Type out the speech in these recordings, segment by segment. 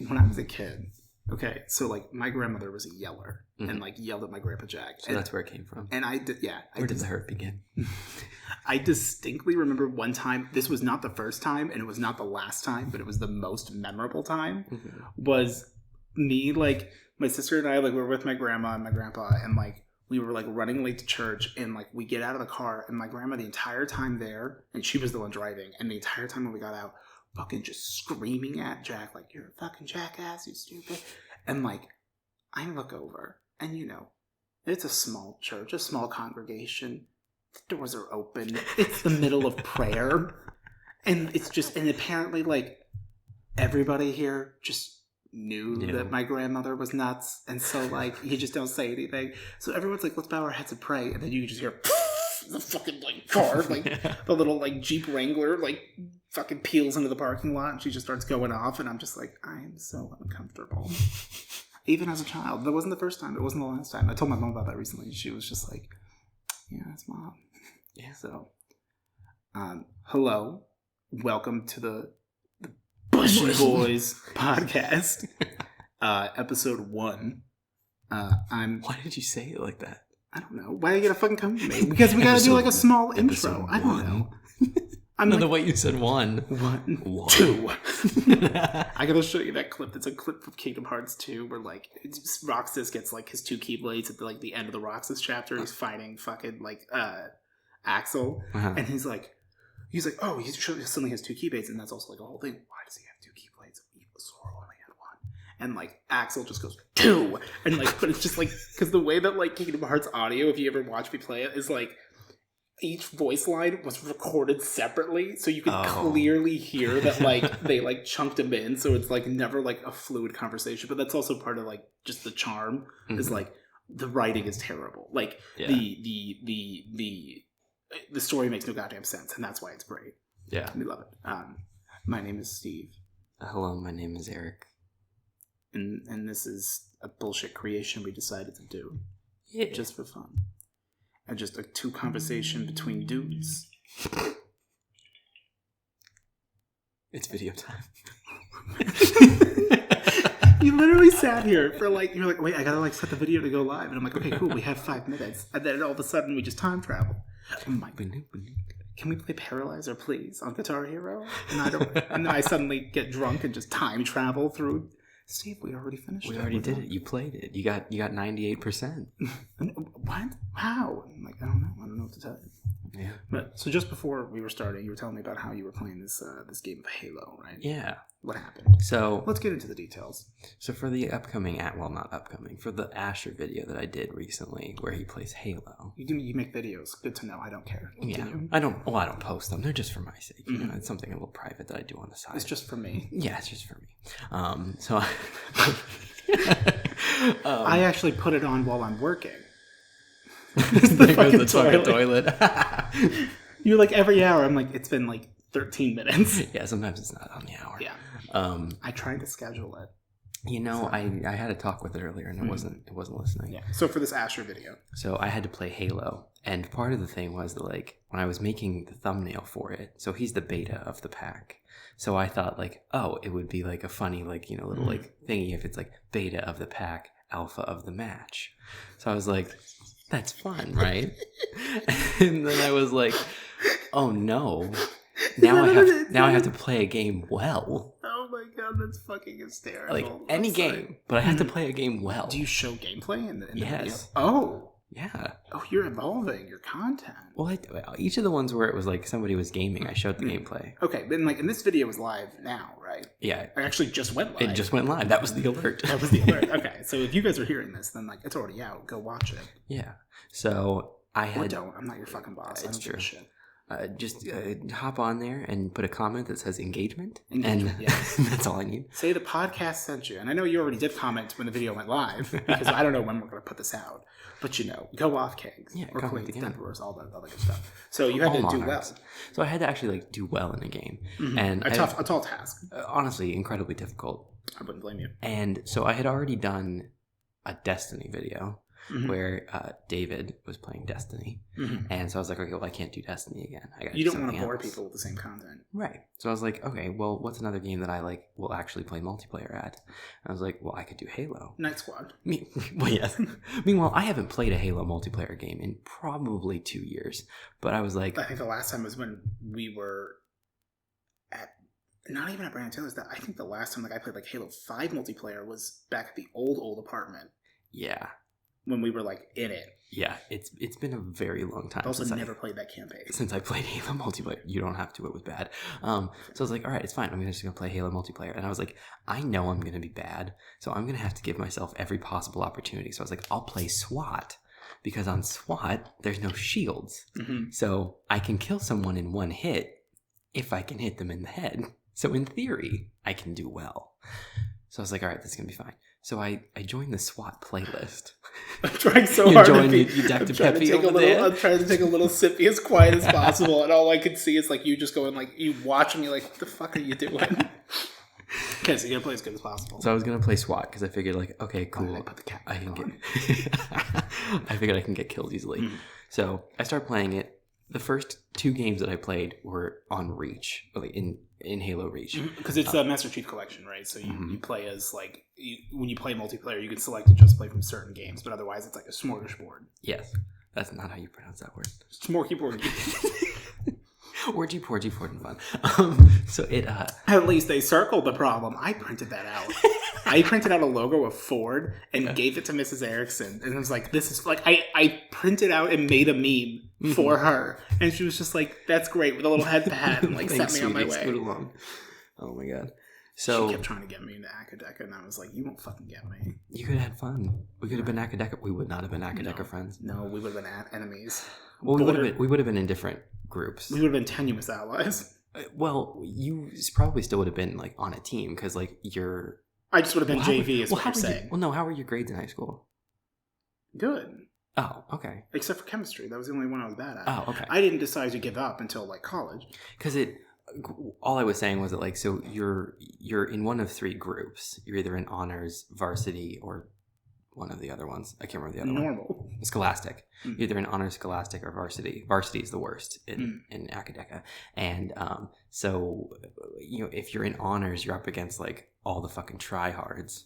when I was a kid, okay, so like my grandmother was a yeller and like yelled at my grandpa Jack. So that's where it came from. And I did, yeah. Where did the hurt begin? I distinctly remember one time, this was not the first time and it was not the last time, but it was the most memorable time, was me, like, my sister and I, like, were with my grandma and my grandpa, and, like, we were, like, running late to church, and, like, we get out of the car, and my grandma the entire time there, and she was the one driving, and the entire time when we got out, fucking just screaming at Jack, like, you're a fucking jackass, you stupid. And, like, I look over, and, you know, it's a small church, a small congregation. The doors are open. It's the middle of prayer. And it's just, and apparently, like, everybody here just knew that my grandmother was nuts. And so, like, you just don't say anything. So everyone's like, let's bow our heads and pray. And then you just hear, the fucking, like, car, like, the little, like, Jeep Wrangler, like, fucking peels into the parking lot. And she just starts going off. And I'm just like, I am so uncomfortable. Even as a child. That wasn't the first time. It wasn't the last time. I told my mom about that recently. She was just like, yeah, that's Mom. Yeah. So, hello. Welcome to the Bushy Boys podcast. Episode 1. Why did you say it like that? I don't know. Why are you gonna fucking come to me? Because we gotta do like a small intro. I don't know. The way you said one. 2. I gotta show you that clip. It's a clip from Kingdom Hearts 2 where, like, Roxas gets, like, his 2 Keyblades at the, like, the end of the Roxas chapter. He's fighting fucking, like, Axel. And he's like, oh, he suddenly has 2 Keyblades, and that's also, like, a whole thing. Why does he have 2 Keyblades? Sora only had 1. And, like, Axel just goes, 2! And, like, but it's just, like, because the way that, like, Kingdom Hearts audio, if you ever watch me play it, is, like, each voice line was recorded separately, so you could clearly hear that, like, they, like, chunked them in, so it's, like, never, like, a fluid conversation. But that's also part of, like, just the charm, is, like, the writing is terrible. Like, the story makes no goddamn sense, and that's why it's great. Yeah. We love it. My name is Steve. Hello, my name is Eric. And this is a bullshit creation we decided to do. Yeah. Just for fun. And just a 2 conversation between dudes. It's video time. You literally sat here for, like, you're like, wait, I gotta, like, set the video to go live. And I'm like, okay, cool, we have 5 minutes. And then all of a sudden we just time travel. I'm like, can we play Paralyzer, please, on Guitar Hero? And then I suddenly get drunk and just time travel through. Steve, we already finished it. We already did it. You played it. You got 98%. What? How? I'm like, I don't know what to tell you. Yeah. But so just before we were starting, you were telling me about how you were playing this game of Halo, right? Yeah. What happened? So let's get into the details. So for the for the Asher video that I did recently, where he plays Halo. You make videos. Good to know. I don't care. Continue. I don't post them. They're just for my sake. You know, it's something a little private that I do on the side. It's just for me. Yeah, it's just for me. So I actually put it on while I'm working. There goes the fucking toilet. You're like, every hour. I'm like, it's been like 13 minutes. Yeah, sometimes it's not on the hour. Yeah. I tried to schedule it. You know, I had a talk with it earlier, and it wasn't listening. Yeah. So for this Asher video, so I had to play Halo, and part of the thing was that, like, when I was making the thumbnail for it, so he's the beta of the pack. So I thought, like, oh, it would be like a funny, like, you know, little like thingy if it's like beta of the pack, alpha of the match. So I was like, that's fun, right? And then I was like, oh no. Now I have to play a game well. Oh my god, that's fucking hysterical. Like, any game, but I have to play a game well. Do you show gameplay in the yes. video? Oh. Yeah. Oh, you're evolving your content. Well, each of the ones where it was like somebody was gaming, I showed the gameplay. Okay, but like, and this video is live now, right? Yeah. It actually just went live. It just went live. That was the alert. That was the alert. Okay, so if you guys are hearing this, then like it's already out. Go watch it. Yeah. So I had. Or don't. I'm not your fucking boss. It's true. Shit. Just hop on there and put a comment that says engagement. And yes. That's all I need. Say the podcast sent you. And I know you already did comment when the video went live, because I don't know when we're going to put this out. But, you know, go off Kings. Yeah, or Queens, Emperors, all that other good stuff. So you had to do well. So I had to actually, like, do well in a game. Mm-hmm. And a tall task. Honestly, incredibly difficult. I wouldn't blame you. And so I had already done a Destiny video. where David was playing Destiny. And so I was like, okay, well, I can't do Destiny again. You don't want to bore people with the same content. Right. So I was like, okay, well, what's another game that I like will actually play multiplayer at? And I was like, well, I could do Halo. Night Squad. Well, yes. Meanwhile, I haven't played a Halo multiplayer game in probably 2 years. But I was like... I think the last time was when we were at... Not even at Brandon Taylor's. I think the last time I played Halo 5 multiplayer was back at the old apartment. Yeah. When we were in it. Yeah, it's been a very long time. I also never played that campaign. Since I played Halo multiplayer. You don't have to, it was bad. So I was like, all right, it's fine. I'm just going to play Halo multiplayer. And I was like, I know I'm going to be bad. So I'm going to have to give myself every possible opportunity. So I was like, I'll play SWAT. Because on SWAT, there's no shields. So I can kill someone in one hit if I can hit them in the head. So in theory, I can do well. So I was like, all right, this is going to be fine. So I joined the SWAT playlist. I'm trying so hard to be... I'm trying to take a little sip, be as quiet as possible, and all I could see is you just going you watching me what the fuck are you doing? Okay, so you're gonna play as good as possible. So I was gonna play SWAT because I figured okay, cool. I can get. I figured I can get killed easily. So I started playing it. The first 2 games that I played were on Reach, in Halo Reach. Because it's a Master Chief Collection, right? So you play as, when you play multiplayer, you can select to just play from certain games, but otherwise it's a smorgasbord. Yes. That's not how you pronounce that word. Smorgasbord. Orgy, porgy, ford, and fun. So it... At least they circled the problem. I printed that out. I printed out a logo of Ford and gave it to Mrs. Erickson. And I was like, this is... I printed out and made a meme for her. And she was just like, that's great, with a little head pad and Thanks, set me on my way. Scoot along. Oh my god. So she kept trying to get me into Akadeka, and I was like, you won't fucking get me. You could have had fun. We could have been Akadeka. We would not have been Akadeka friends. No, we would have been enemies. Well, we would have been in different groups. We would have been tenuous allies. Well, you probably still would have been on a team because you're... I just would have been JV is what I'm saying. How were your grades in high school? Good. Oh, okay. Except for chemistry. That was the only one I was bad at. Oh, okay. I didn't decide to give up until college. Because all I was saying was that so you're in one of 3 groups. You're either in honors, varsity, or one of the other ones. I can't remember the other one. Normal. Scholastic. Either in honors, scholastic, or varsity. Varsity is the worst in Akadeka. And so if you're in honors, you're up against all the fucking tryhards.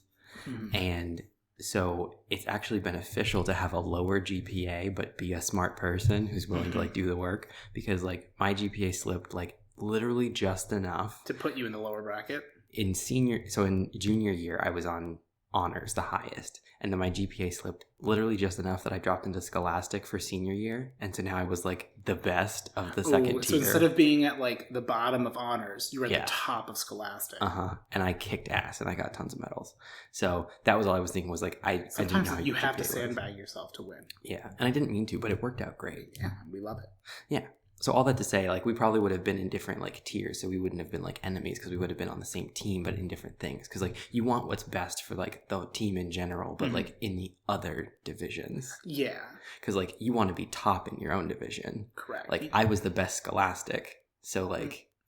And so it's actually beneficial to have a lower GPA but be a smart person who's willing to do the work, because my GPA slipped literally just enough to put you in the lower bracket. In junior year I was on honors, the highest, and then my GPA slipped literally just enough that I dropped into Scholastic for senior year, and so now I was the best of the second tier. So instead of being at the bottom of honors, you were at the top of Scholastic. And I kicked ass and I got tons of medals. So that was all I was thinking was I didn't know you have to sandbag yourself to win. Yeah, and I didn't mean to, but it worked out great. Yeah, we love it. Yeah. So all that to say, we probably would have been in different tiers, so we wouldn't have been enemies because we would have been on the same team but in different things. Because you want what's best for the team in general, but in the other divisions. Yeah. Because you want to be top in your own division. Correct. I was the best Scholastic, so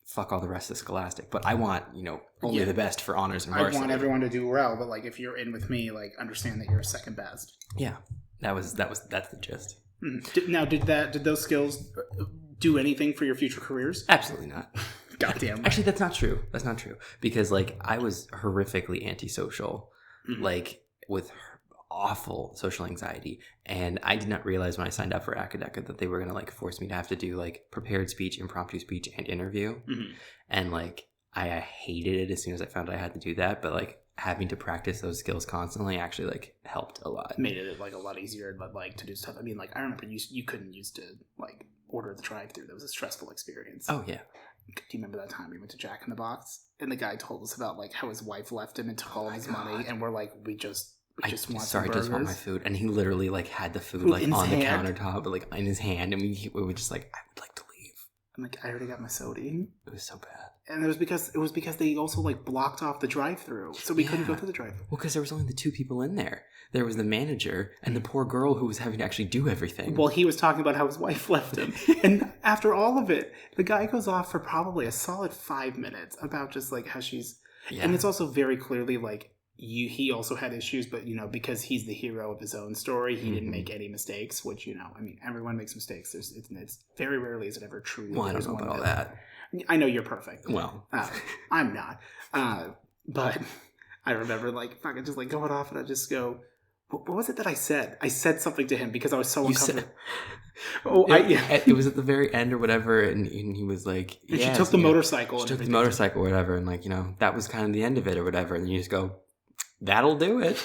fuck all the rest of Scholastic. But I want only the best for honors and varsity. I want everyone to do well, but if you're in with me, understand that you're second best. Yeah, that's the gist. Now, did those skills do anything for your future careers? Absolutely not. Goddamn. Actually, that's not true. That's not true. Because I was horrifically antisocial, with awful social anxiety, and I did not realize when I signed up for Akadeka that they were going to force me to have to do prepared speech, impromptu speech, and interview. And I hated it as soon as I found out I had to do that, but having to practice those skills constantly actually helped a lot. Made it a lot easier, but to do stuff. I mean, I remember you couldn't used to order the drive-through. That was a stressful experience. Oh yeah. Do you remember that time we went to Jack in the Box and the guy told us about how his wife left him and took all of his money, and we're we just want some burgers. I just want my food, and he literally had the food on the countertop, but in his hand, and we were just I would like to leave. I'm I already got my soda. It was so bad. And it was because they also blocked off the drive-through, so we couldn't go through the drive-through. Well, because there was only the 2 people in there. There was the manager and the poor girl who was having to actually do everything. Well, he was talking about how his wife left him, and after all of it, the guy goes off for probably a solid 5 minutes about just how she's. Yeah. And it's also very clearly he also had issues, but because he's the hero of his own story, he didn't make any mistakes. Which I mean, everyone makes mistakes. It's very rarely is it ever true. Well, I don't know about all that. I know you're perfect. Well, I'm not. But I remember fucking just going off, and I just go, what was it that I said? I said something to him because I was so uncomfortable. It was at the very end or whatever, and he was like, and she took the motorcycle. She took the motorcycle or whatever, and that was kind of the end of it or whatever, and you just go, that'll do it.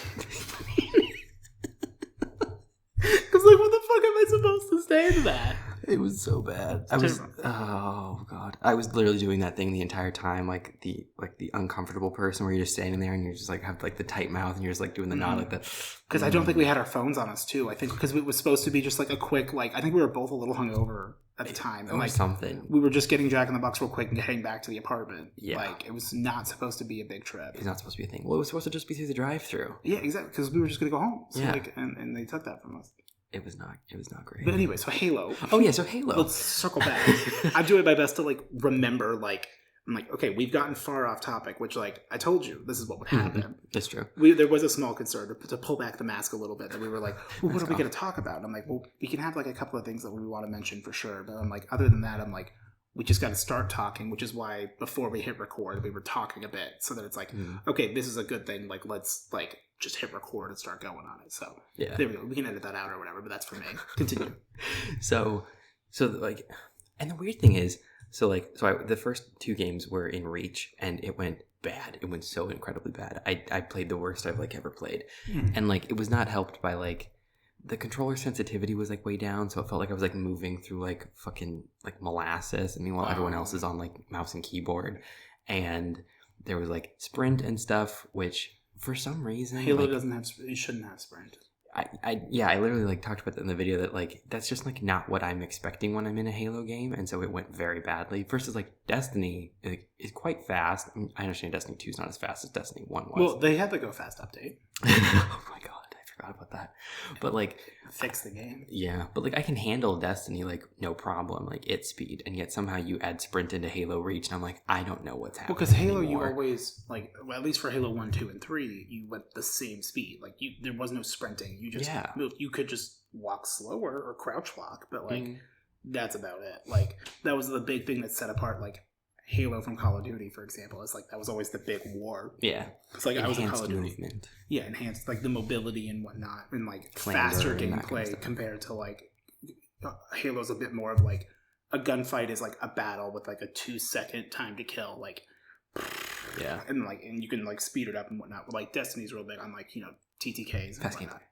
Because what the fuck am I supposed to say to that? It was so bad. Oh god, I was literally doing that thing the entire time, the uncomfortable person where you're just standing there and you're just have the tight mouth and you're just doing the nod like that. Because I don't think we had our phones on us too. I think because it was supposed to be just a quick I think we were both a little hungover at the time, and something. We were just getting Jack in the Box real quick and heading back to the apartment. Yeah, it was not supposed to be a big trip. It's not supposed to be a thing. Well, it was supposed to just be through the drive-through. Yeah, exactly. Because we were just gonna go home. So yeah, and they took that from us. It was not great. But anyway, so Halo. Oh yeah, so Halo. Let's circle back. I'm doing my best to remember I'm okay, we've gotten far off topic, which I told you this is what would happen. That's true. There was a small concern to pull back the mask a little bit, that we were well, what are we going to talk about? And I'm well, we can have a couple of things that we want to mention for sure. But I'm other than that, I'm we just got to start talking, which is why before we hit record, we were talking a bit so that it's okay, this is a good thing. Let's just hit record and start going on it. So yeah, there we go. We can edit that out or whatever, but that's for me. Continue. so and the weird thing is, the first 2 games were in Reach, and it went bad. It went so incredibly bad. I played the worst I've ever played, and it was not helped by the controller sensitivity was way down, so it felt like I was moving through fucking molasses. And meanwhile, everyone else is on mouse and keyboard, and there was sprint and stuff, which for some reason Halo doesn't have. You shouldn't have sprint. I literally talked about that in the video that that's just not what I'm expecting when I'm in a Halo game, and so it went very badly. Versus Destiny is quite fast. I understand Destiny 2 is not as fast as Destiny 1 was. Well, they had the Go Fast update. Oh my god, I forgot about that. But fix the game. Yeah, but I can handle Destiny no problem, its speed, and yet somehow you add sprint into Halo Reach, and I'm I don't know what's happening. Well, because Halo, anymore. you always at least for Halo 1, 2, and 3, you went the same speed. There was no sprinting. You just moved. You could just walk slower or crouch walk, but that's about it. That was the big thing that set apart Halo from Call of Duty, for example. It's that was always the big war. Yeah, it's I was in Call of Duty. Movement. Yeah, enhanced the mobility and whatnot, and faster gameplay kind of compared to Halo's a bit more of a gunfight is a battle with a 2-second time to kill. Yeah, and and you can speed it up and whatnot. But Destiny's real big on TTKs and fast whatnot.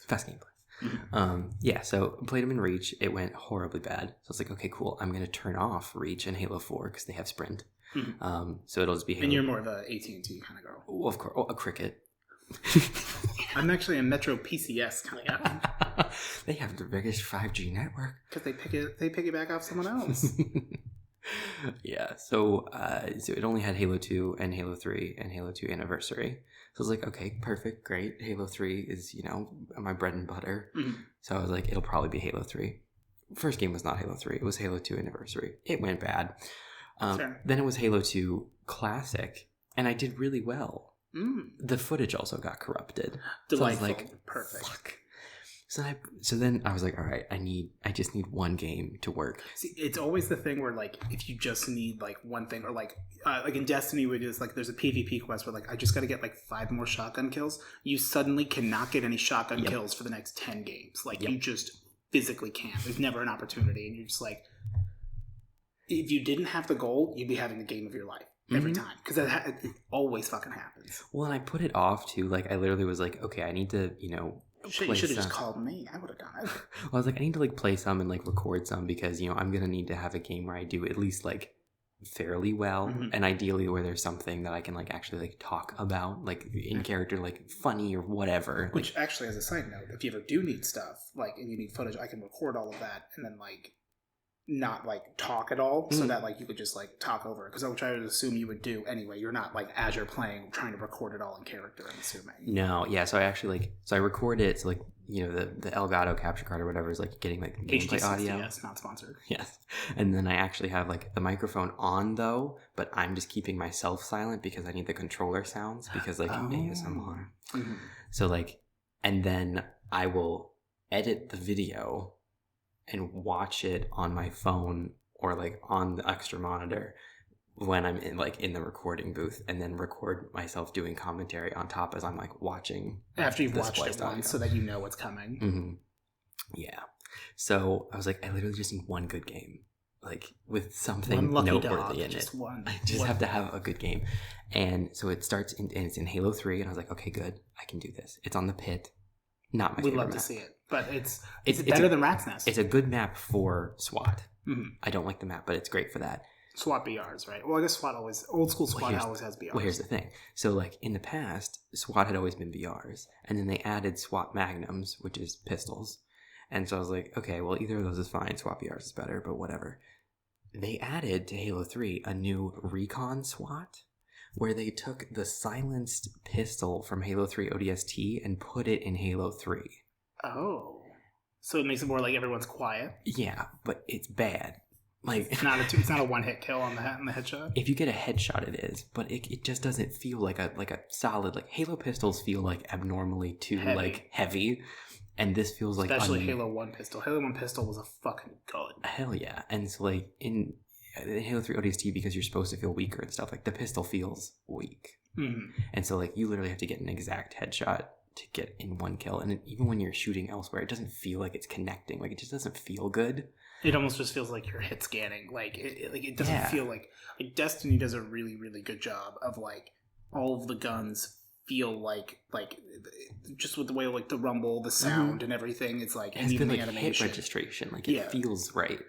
Fast gameplay. Mm-hmm. So played them in Reach. It went horribly bad. So it's okay, cool. I'm going to turn off Reach and Halo 4 because they have sprint. Mm-hmm. So it'll just be Halo. And you're more of a AT&T kind of girl. Well, of course. A Cricket. I'm actually a Metro PCS kind of guy. They have the biggest 5G network. Because they piggyback off someone else. Yeah, so it only had Halo 2 and Halo 3 and Halo 2 Anniversary. So I was okay, perfect, great. Halo 3 is, my bread and butter. Mm-hmm. So I was it'll probably be Halo 3. First game was not Halo 3. It was Halo 2 Anniversary. It went bad. Then it was Halo 2 Classic, and I did really well. The footage also got corrupted. Delightful. So I was perfect. Fuck. So then I was all right, I just need one game to work. See, it's always the thing where if you just need one thing, or in Destiny where it's there's a PvP quest where I just got to get 5 more shotgun kills. You suddenly cannot get any shotgun kills for the next 10 games. You just physically can't. There's never an opportunity, and you're just if you didn't have the goal, you'd be having the game of your life. Every time, because it always fucking happens. Well, and I put it off too. I literally was okay, I need to, Shit, you should have just called me. I would have done it. Well, I was I need to play some and record some because I'm gonna need to have a game where I do at least fairly well, and ideally where there's something that I can actually talk about, in character, funny or whatever. Which actually, as a side note, if you ever do need stuff and you need footage, I can record all of that and then not like talk at all, so that like you could just like talk over it, because which I would assume you would do anyway. You're not like as you're playing trying to record it all in character, I'm assuming. No, yeah. So I actually I record it. So like the Elgato capture card or whatever is like getting like gameplay audio. Yes, not sponsored. Yes, and then I actually have like the microphone on though, but I'm just keeping myself silent because I need the controller sounds because like ASMR. Mm-hmm. So like, and then I will edit the video and watch it on my phone or like on the extra monitor when I'm in the recording booth, and then record myself doing commentary on top as I'm like watching after you've watched it once, so that you know what's coming. Mm-hmm. Yeah. So I was like, I literally just need one good game, like with something noteworthy in it. I just have to have a good game. And so it starts and it's in Halo 3, and I was like, okay, good, I can do this. It's on the pit. Not my favorite map. We'd love to see it, but it's better than Rat's Nest. It's a good map for SWAT. Mm-hmm. I don't like the map, but it's great for that. SWAT BRs, right? Well, I guess old school SWAT always has BRs. Well, here's the thing. So, like, in the past, SWAT had always been BRs, and then they added SWAT Magnums, which is pistols. And so I was like, okay, well, either of those is fine. SWAT BRs is better, but whatever. They added to Halo 3 a new Recon SWAT, where they took the silenced pistol from Halo 3 ODST and put it in Halo 3. Oh. So it makes it more like everyone's quiet? Yeah, but it's bad. Like it's not a one-hit kill on the headshot? If you get a headshot, it is, but it just doesn't feel like a solid, like Halo pistols feel like abnormally too heavy, and this feels like especially Halo 1 pistol. Halo 1 pistol was a fucking gun. Hell yeah. And so like in Halo 3 ODST, because you're supposed to feel weaker and stuff, like the pistol feels weak. Mm-hmm. And so like you literally have to get an exact headshot to get in one kill, and even when you're shooting elsewhere, it doesn't feel like it's connecting. Like it just doesn't feel good. It almost just feels like you're hit scanning. Like it doesn't feel like Destiny does a really, really good job of like all of the guns feel like just with the way like the rumble, the sound, and everything. It's like, and even the animation, hit registration, like it feels right.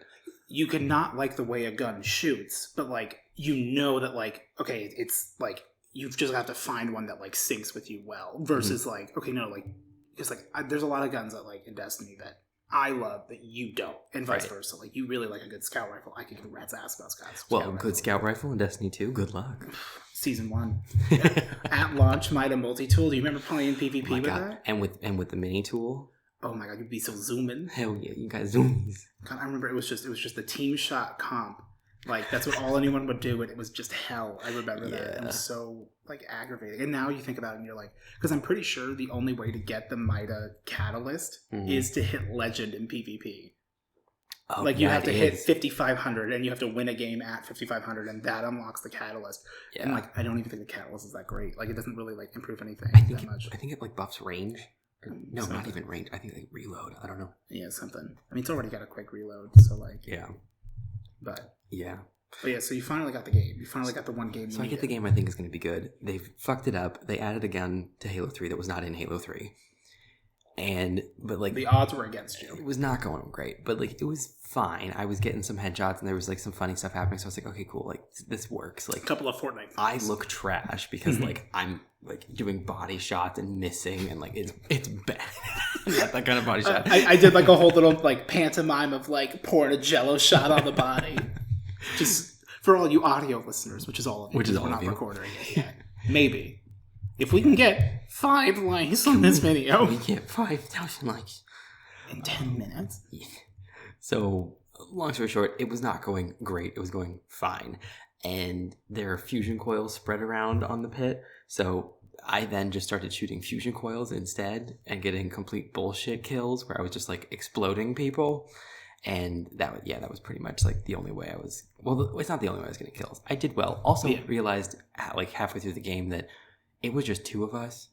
You can not like the way a gun shoots, but like you know that like okay, it's like you've just got to find one that like syncs with you well. Versus like okay, no, like because like there's a lot of guns that like in Destiny that I love that you don't, and vice versa. Like you really like a good scout rifle. I could give a rat's ass about scouts. Good scout rifle in Destiny 2. Good luck. Season 1 at launch, Mida multi-tool. Do you remember playing PvP with that? And with the mini tool. Oh my god, you'd be so zooming. Hell yeah, you guys zoomies. God, I remember it was just the team shot comp. Like that's what all anyone would do, and it was just hell. I remember that. It was so like aggravating. And now you think about it, and you're like, because I'm pretty sure the only way to get the Mida catalyst is to hit legend in PvP. Oh, like you have to hit 5,500, and you have to win a game at 5,500, and that unlocks the catalyst. Yeah. And like I don't even think the catalyst is that great. Like it doesn't really like improve anything that much. I think it like buffs range. No, not even range. I think like reload. I don't know. Yeah, something. I mean, it's already got a quick reload, so like But yeah. But yeah, so you finally got the game. You finally got the one game. So I get the game I think is going to be good. They've fucked it up. They added a gun to Halo 3 that was not in Halo 3. But like the odds were against you. It was not going great, but like it was fine. I was getting some headshots and there was like some funny stuff happening. So I was like, okay, cool. Like this works. Like a couple of Fortnite things. I look trash because like I'm like doing body shots and missing and like it's bad. Not that kind of body shot. I did like a whole little like pantomime of like pouring a Jello shot on the body. Just for all you audio listeners, which is all of you. We're not recording it yet. Maybe. If we can get 5 likes on this video. We get 5,000 likes. In 10 minutes. Yeah. So, long story short, it was not going great. It was going fine. And there are fusion coils spread around on the pit. So, I then just started shooting fusion coils instead and getting complete bullshit kills where I was just like exploding people. And that was pretty much like the only way I was. Well, it's not the only way I was getting kills. I did well. Also, realized like halfway through the game that it was just 2 of us.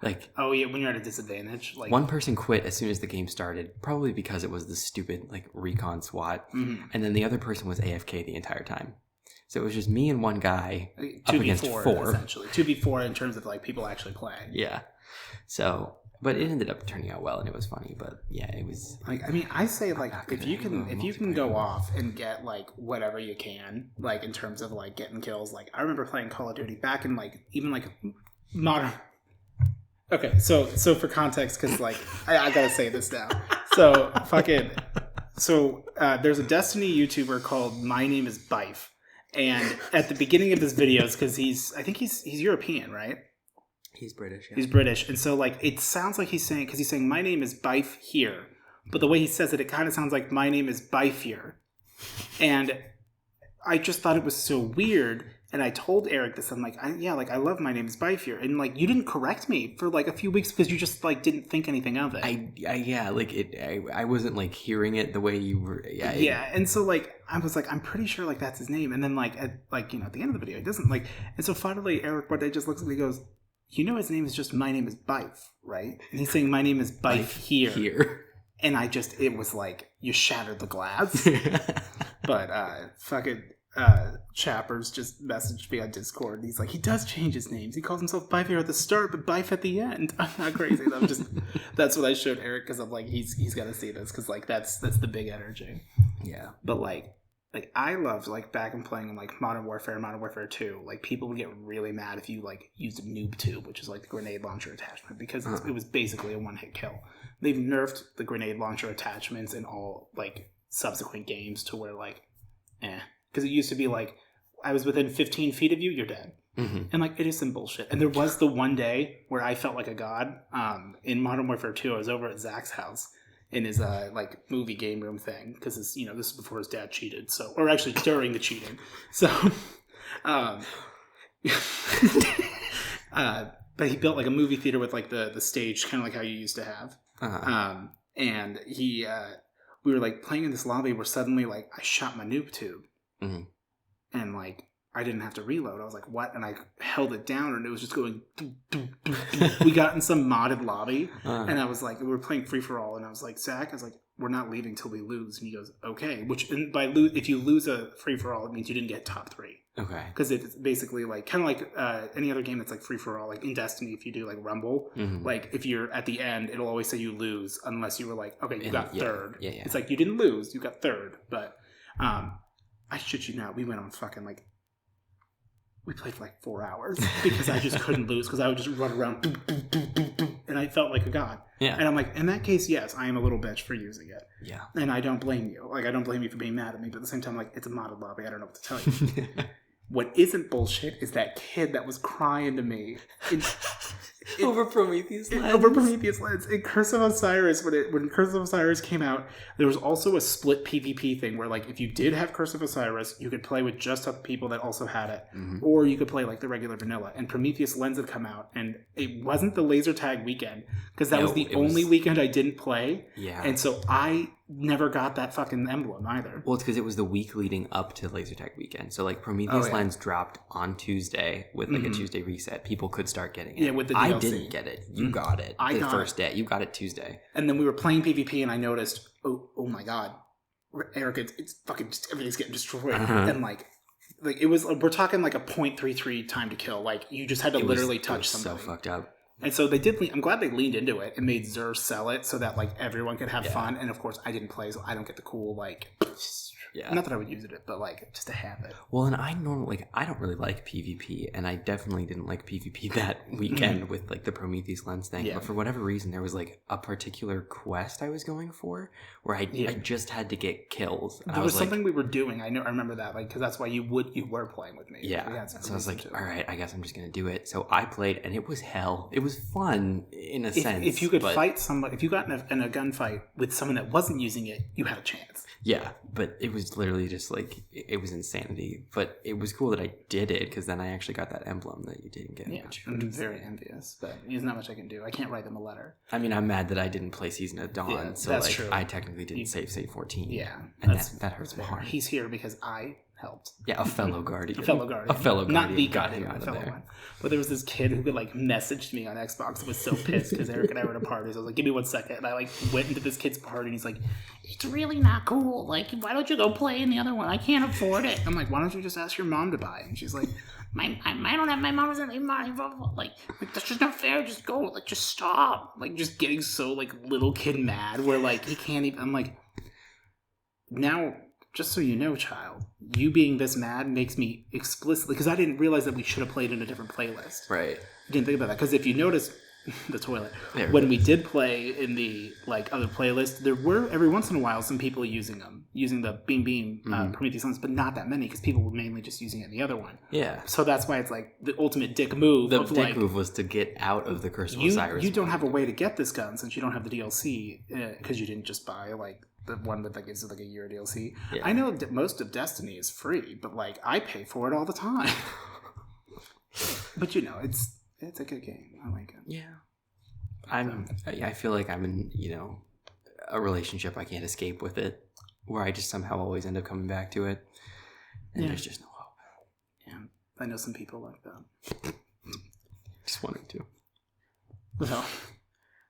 Like, oh yeah, when you're at a disadvantage. Like one person quit as soon as the game started, probably because it was the stupid like recon SWAT, and then the other person was AFK the entire time. So it was just me and one guy up against 4. Essentially 2v4 in terms of like people actually playing. Yeah. So, but it ended up turning out well, and it was funny. But yeah, it was like, I mean, I say like if you can go off and get like whatever you can, like in terms of like getting kills. Like I remember playing Call of Duty back in like even like modern. Okay, so for context, because like I gotta say this now. So So there's a Destiny YouTuber called My Name is Bife. And at the beginning of his videos, because I think he's European, right? He's British. Yeah. He's British. And so like it sounds like he's saying my name is Bife here. But the way he says it kind of sounds like my name is Bife here. And I just thought it was so weird. And I told Eric this. I'm like, I love my name is Bife here. And like, you didn't correct me for like a few weeks because you just like didn't think anything of it. I wasn't like hearing it the way you were. Yeah. And so like, I was like, I'm pretty sure like that's his name. And then like, at the end of the video, it doesn't like, and so finally Eric one day just looks at me and goes, you know, his name is just my name is Bife, right? And he's saying my name is Bife here. And it was like, you shattered the glass. But fucking Chappers just messaged me on Discord. And he's like, he does change his names. He calls himself Bife here at the start, but Bife at the end. I'm not crazy. That's what I showed Eric because I'm like, he's got to see this because like that's the big energy. Yeah. But like I loved like back in playing in like Modern Warfare 2, like people would get really mad if you like used a noob tube, which is like the grenade launcher attachment, because it was basically a one-hit kill. They've nerfed the grenade launcher attachments in all like subsequent games to where like because it used to be like I was within 15 feet of you, you're dead. Mm-hmm. And like it is some bullshit. And there was the one day where I felt like a god in Modern Warfare 2. I was over at Zach's house in his like movie game room thing because this is before his dad cheated, so, or actually during the cheating, so but he built like a movie theater with like the stage kind of like how you used to have. And he we were like playing in this lobby where suddenly like I shot my noob tube. Mm-hmm. And like I didn't have to reload. I was like, what? And I held it down and it was just going doo, doo, doo, doo. We got in some modded lobby and I was like, we were playing free for all and I was like, Zach, I was like, we're not leaving till we lose. And he goes, okay. Which if you lose a free for all, it means you didn't get top 3. Okay. Because it's basically like kind of like any other game that's like free for all, like in Destiny, if you do like Rumble, like if you're at the end, it'll always say you lose unless you were like, okay, you got third. Yeah. It's like you didn't lose, you got third. But I shit you not, we went on fucking like. We played for like 4 hours because I just couldn't lose because I would just run around and I felt like a god. Yeah. And I'm like, in that case, yes, I am a little bitch for using it. Yeah. And I don't blame you. Like, I don't blame you for being mad at me, but at the same time, like, it's a modded lobby. I don't know what to tell you. What isn't bullshit is that kid that was crying to me. Over Prometheus Lens. Over Prometheus Lens. In Curse of Osiris, when Curse of Osiris came out, there was also a split PvP thing where, like, if you did have Curse of Osiris, you could play with just other people that also had it. Mm-hmm. Or you could play, like, the regular vanilla. And Prometheus Lens had come out, and it wasn't the laser tag weekend, because that was the only weekend I didn't play. Yeah. And so I never got that fucking emblem either. Well, it's because it was the week leading up to laser tag weekend. So, like, Prometheus Lens dropped on Tuesday with, like, a Tuesday reset. People could start getting it. Yeah, with the DLC. I didn't get it. You got it. The first day. You got it Tuesday. And then we were playing PvP, and I noticed, oh my god, Eric, it's fucking just, everything's getting destroyed. And like it was, we're talking like a 0.33 time to kill. Like you just had to literally touch somebody. So fucked up. And so they did. I'm glad they leaned into it and made Xur sell it so that like everyone could have fun. And of course, I didn't play, so I don't get the cool like. Yeah. Not that I would use it, but like just to have it. Well, and I don't really like PvP, and I definitely didn't like PvP that weekend with like the Prometheus Lens thing. Yeah. But for whatever reason, there was like a particular quest I was going for where I just had to get kills. There was something we were doing. I remember that, like, because that's why you were playing with me. Yeah. So I was like, all right, I guess I'm just gonna do it. So I played, and it was hell. It was fun in a sense. If you could fight somebody, if you got in a gunfight with someone that wasn't using it, you had a chance. Yeah, but it was literally just like, it was insanity. But it was cool that I did it, because then I actually got that emblem that you didn't get. Yeah, I'm very envious, but there's not much I can do. I can't write them a letter. I mean, I'm mad that I didn't play Season of Dawn, so that's like true. I technically didn't save 14. Yeah, and that hurts my heart. He's here because I helped. Yeah, a fellow guardian. A fellow guardian. Not the got guardian, him out a fellow of there. one. But there was this kid who could like messaged me on Xbox and was so pissed because Eric and I were at a party. So I was like, give me 1 second. And I like went into this kid's party and he's like, it's really not cool. Like, why don't you go play in the other one? I can't afford it. I'm like, why don't you just ask your mom to buy? And she's like, I don't have, my mom doesn't have money. Like that's just not fair. Just go. Like, just stop. Like, just getting so like little kid mad where like he can't even. I'm like, now, just so you know, child, you being this mad makes me explicitly, because I didn't realize that we should have played in a different playlist. Right. I didn't think about that, because if you notice, the toilet. There it When is. we did play in the like other playlist, there were every once in a while some people using the Beam Beam Prometheus ones, but not that many because people were mainly just using it in the other one. Yeah. So that's why it's like the ultimate dick move. The of dick like, move was to get out of the Curse of Osiris. You don't have a way to get this gun since you don't have the DLC because you didn't just buy like the one that gives it like a year DLC. Yeah. I know that most of Destiny is free, but like I pay for it all the time. But you know, it's a good game. I like it. Yeah. I feel like I'm in, you know, a relationship I can't escape with it, where I just somehow always end up coming back to it, and there's just no hope. Yeah, I know some people like that. Just wanting to. Well,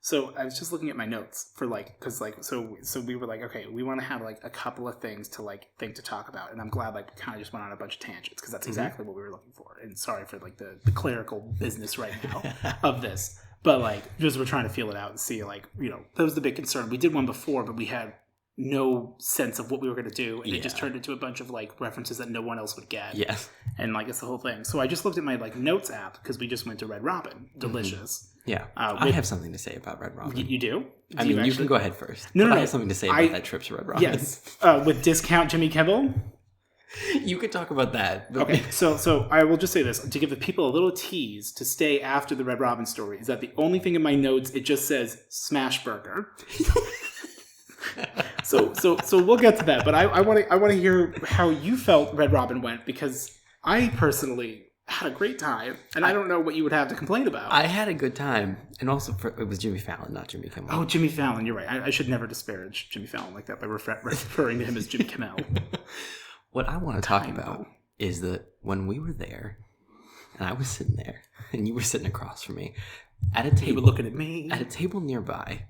so I was just looking at my notes for like, because like, so we were like, okay, we want to have like a couple of things to like think to talk about, and I'm glad like we kind of just went on a bunch of tangents because that's exactly what we were looking for. And sorry for like the clerical business right now of this. But, like, just we're trying to feel it out and see, like, you know, that was the big concern. We did one before, but we had no sense of what we were going to do. And it just turned into a bunch of, like, references that no one else would get. Yes. And, like, it's the whole thing. So I just looked at my, like, notes app because we just went to Red Robin. Delicious. Yeah. I have something to say about Red Robin. You do? I mean, you can go ahead first. No. I have something to say about that trip to Red Robin. Yes. With discount Jimmy Kimmel? You could talk about that. Okay, so I will just say this to give the people a little tease to stay after the Red Robin story. Is that the only thing in my notes? It just says Smash Burger. so we'll get to that. But I want to hear how you felt Red Robin went because I personally had a great time, and I don't know what you would have to complain about. I had a good time, and also it was Jimmy Fallon, not Jimmy Kimmel. Oh, Jimmy Fallon, you're right. I should never disparage Jimmy Fallon like that by referring to him as Jimmy Kimmel. What I want to talk about is that when we were there, and I was sitting there, and you were sitting across from me, at a table, you were looking at me at a table nearby,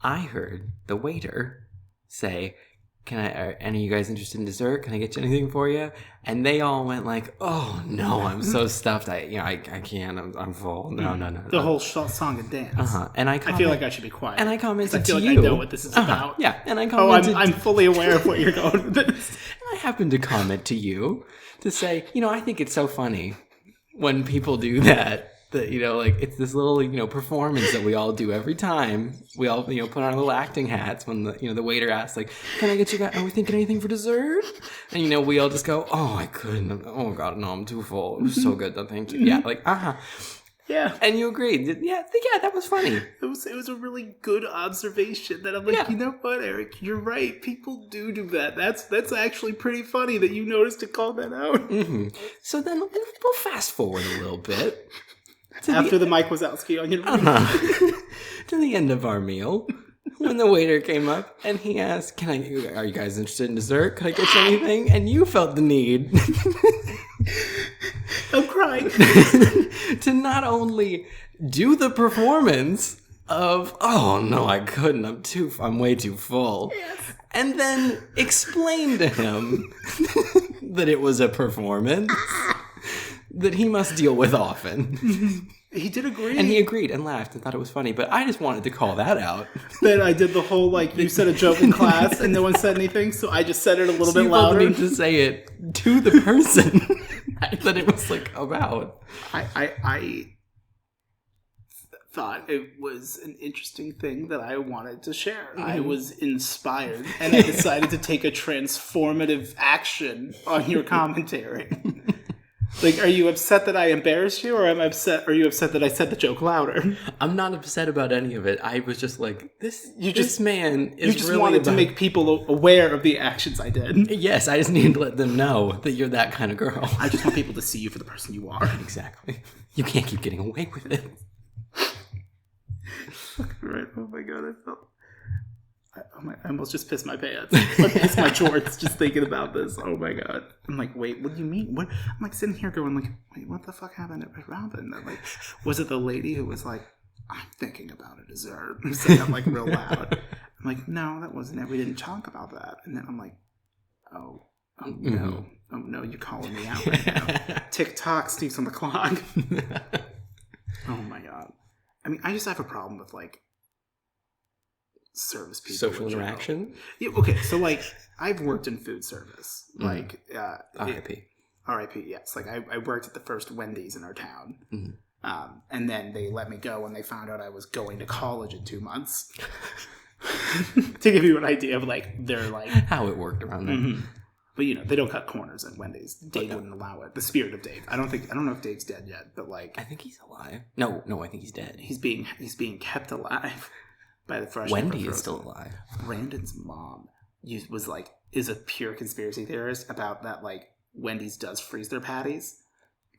I heard the waiter say, are any of you guys interested in dessert? Can I get you anything for you? And they all went like, oh no, I'm so stuffed. I can't. I'm full. No. The whole song and dance. And I feel like I should be quiet. And I commented to you. I feel like I know what this is about. Yeah. And I commented. I'm fully aware of what you're going with this. And I happened to comment to you to say, I think it's so funny when people do that. That, like, it's this little, performance that we all do every time. We all, put on our little acting hats when the waiter asks, like, can I get you guys, are we thinking anything for dessert? And, we all just go, oh, I couldn't. Oh, God, no, I'm too full. It was so good, though, thank you. Yeah, like, Yeah. And you agreed. Yeah, that was funny. It was a really good observation that I'm like, you know what, Eric, you're right. People do that. That's actually pretty funny that you noticed to call that out. Mm-hmm. So then we'll fast forward a little bit. After the Mike Wazowski onion ring. To the end of our meal, when the waiter came up and he asked, are you guys interested in dessert? Can I get you anything? And you felt the need. I'm crying. To not only do the performance of, oh no, I couldn't, I'm way too full. Yes. And then explain to him that it was a performance that he must deal with often. He did agree. And he agreed and laughed and thought it was funny, but I just wanted to call that out. Then I did the whole, like, you said a joke in class and no one said anything, so I just said it a little bit louder. You need to say it to the person that it was, like, about. I thought it was an interesting thing that I wanted to share. Mm-hmm. I was inspired, and I decided to take a transformative action on your commentary. Like, are you upset that I embarrassed you, or are you upset that I said the joke louder? I'm not upset about any of it. I was just like, this man is really... You just wanted to make people aware of the actions I did. Yes, I just need to let them know that you're that kind of girl. I just want people to see you for the person you are. Exactly. You can't keep getting away with it. Right. Oh my God, I almost just pissed my pants. I pissed my shorts just thinking about this. Oh my God. I'm like, wait, what do you mean? What? I'm like sitting here going like, wait, what the fuck happened at Red Robin? And like, was it the lady who was like, I'm thinking about a dessert? And saying that like real loud. I'm like, no, that wasn't it. We didn't talk about that. And then I'm like, oh no, you're calling me out right now. TikTok, Steve's on the clock. Oh my God. I mean, I just have a problem with like service people. Social interaction? Yeah, okay, so like I've worked in food service. Like R.I.P. R.I.P. Yes. Like I worked at the first Wendy's in our town. And then they let me go when they found out I was going to college in 2 months. To give you an idea of like their like how it worked around them. Mm-hmm. But you know, they don't cut corners at Wendy's. Dave wouldn't allow it. The spirit of Dave. I don't know if Dave's dead yet, but like I think he's alive. No, I think he's dead. He's being kept alive by the fresh. Wendy is still alive. Brandon's mom is a pure conspiracy theorist about that. Like Wendy's does freeze their patties.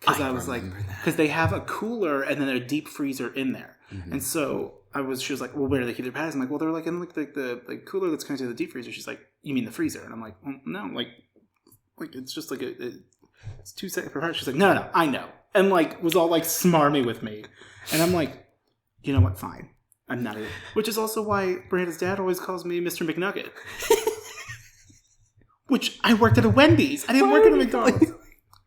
Because I was like, because they have a cooler and then a deep freezer in there, and so she was like, well, where do they keep their patties? I'm like, well, they're like in like the cooler that's connected to the deep freezer. She's like, you mean the freezer? And I'm like, well, no, like it's just like it's 2 seconds per part. She's like, no, I know, and like was all like smarmy with me, and I'm like, you know what? Fine, I'm not. Which is also why Brandon's dad always calls me Mr. McNugget. Which I worked at a Wendy's. I didn't work at a McDonald's.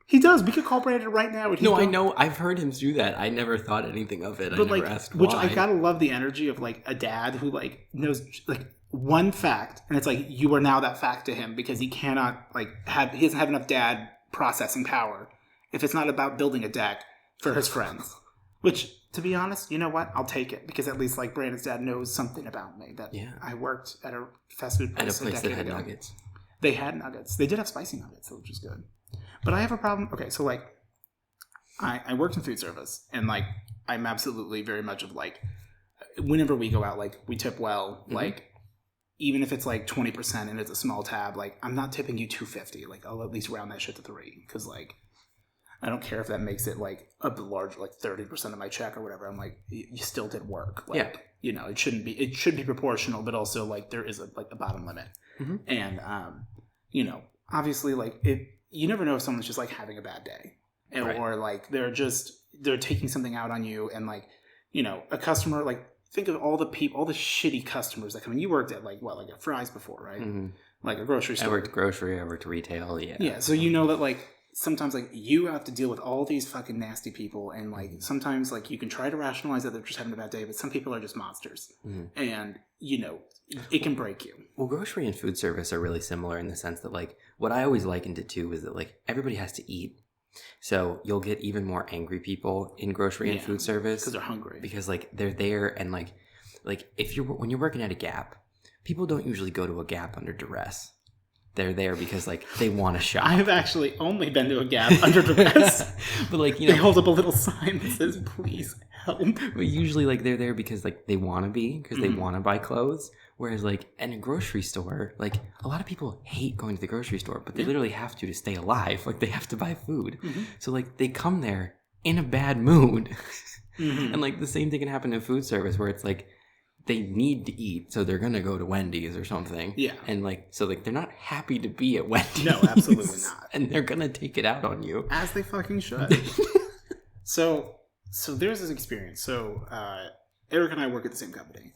He does. We could call Brandon right now. No, I know. I've heard him do that. I never thought anything of it. But I never asked why. Which I gotta love the energy of like a dad who like knows like one fact, and it's like you are now that fact to him because he cannot like he doesn't have enough dad processing power if it's not about building a deck for his friends. Which, to be honest, you know what? I'll take it because at least like Brandon's dad knows something about me that I worked at a fast food place that had nuggets. They had nuggets. They did have spicy nuggets, which was good. But I have a problem. Okay, so like, I worked in food service, and like, I'm absolutely very much of like, whenever we go out, like, we tip well. Like, even if it's like 20% and it's a small tab, like, I'm not tipping you $2.50. Like, I'll at least round that shit to $3, because like, I don't care if that makes it like a large, like 30% of my check or whatever. I'm like, you still did work. Like, you know, it should be proportional, but also like there is a bottom limit, and you know, obviously like you never know if someone's just like having a bad day or like they're taking something out on you. And like, you know, a customer, like think of all the shitty customers that come in. You worked at like a Fry's before, right? Like a grocery store. I worked grocery, I worked retail. Yeah. So you know that like sometimes like you have to deal with all these fucking nasty people. And like sometimes like you can try to rationalize that they're just having a bad day, but some people are just monsters. And you know, it can break you. Well, grocery and food service are really similar in the sense that like what I always likened it to is that like everybody has to eat. So you'll get even more angry people in grocery and food service because they're hungry. Because like they're there and like when you're working at a Gap, people don't usually go to a Gap under duress. They're there because like they want to shop. I have actually only been to a Gap under duress. But like, you know, they hold up a little sign that says please help. But usually like they're there because like they want to be, because they want to buy clothes. Whereas like in a grocery store, like a lot of people hate going to the grocery store, but they literally have to stay alive. Like they have to buy food. So like they come there in a bad mood. And like the same thing can happen in food service where it's like they need to eat, so they're gonna go to Wendy's or something. Yeah. And like so like they're not happy to be at Wendy's. No, absolutely not. And they're gonna take it out on you. As they fucking should. So there's this experience. So Eric and I work at the same company.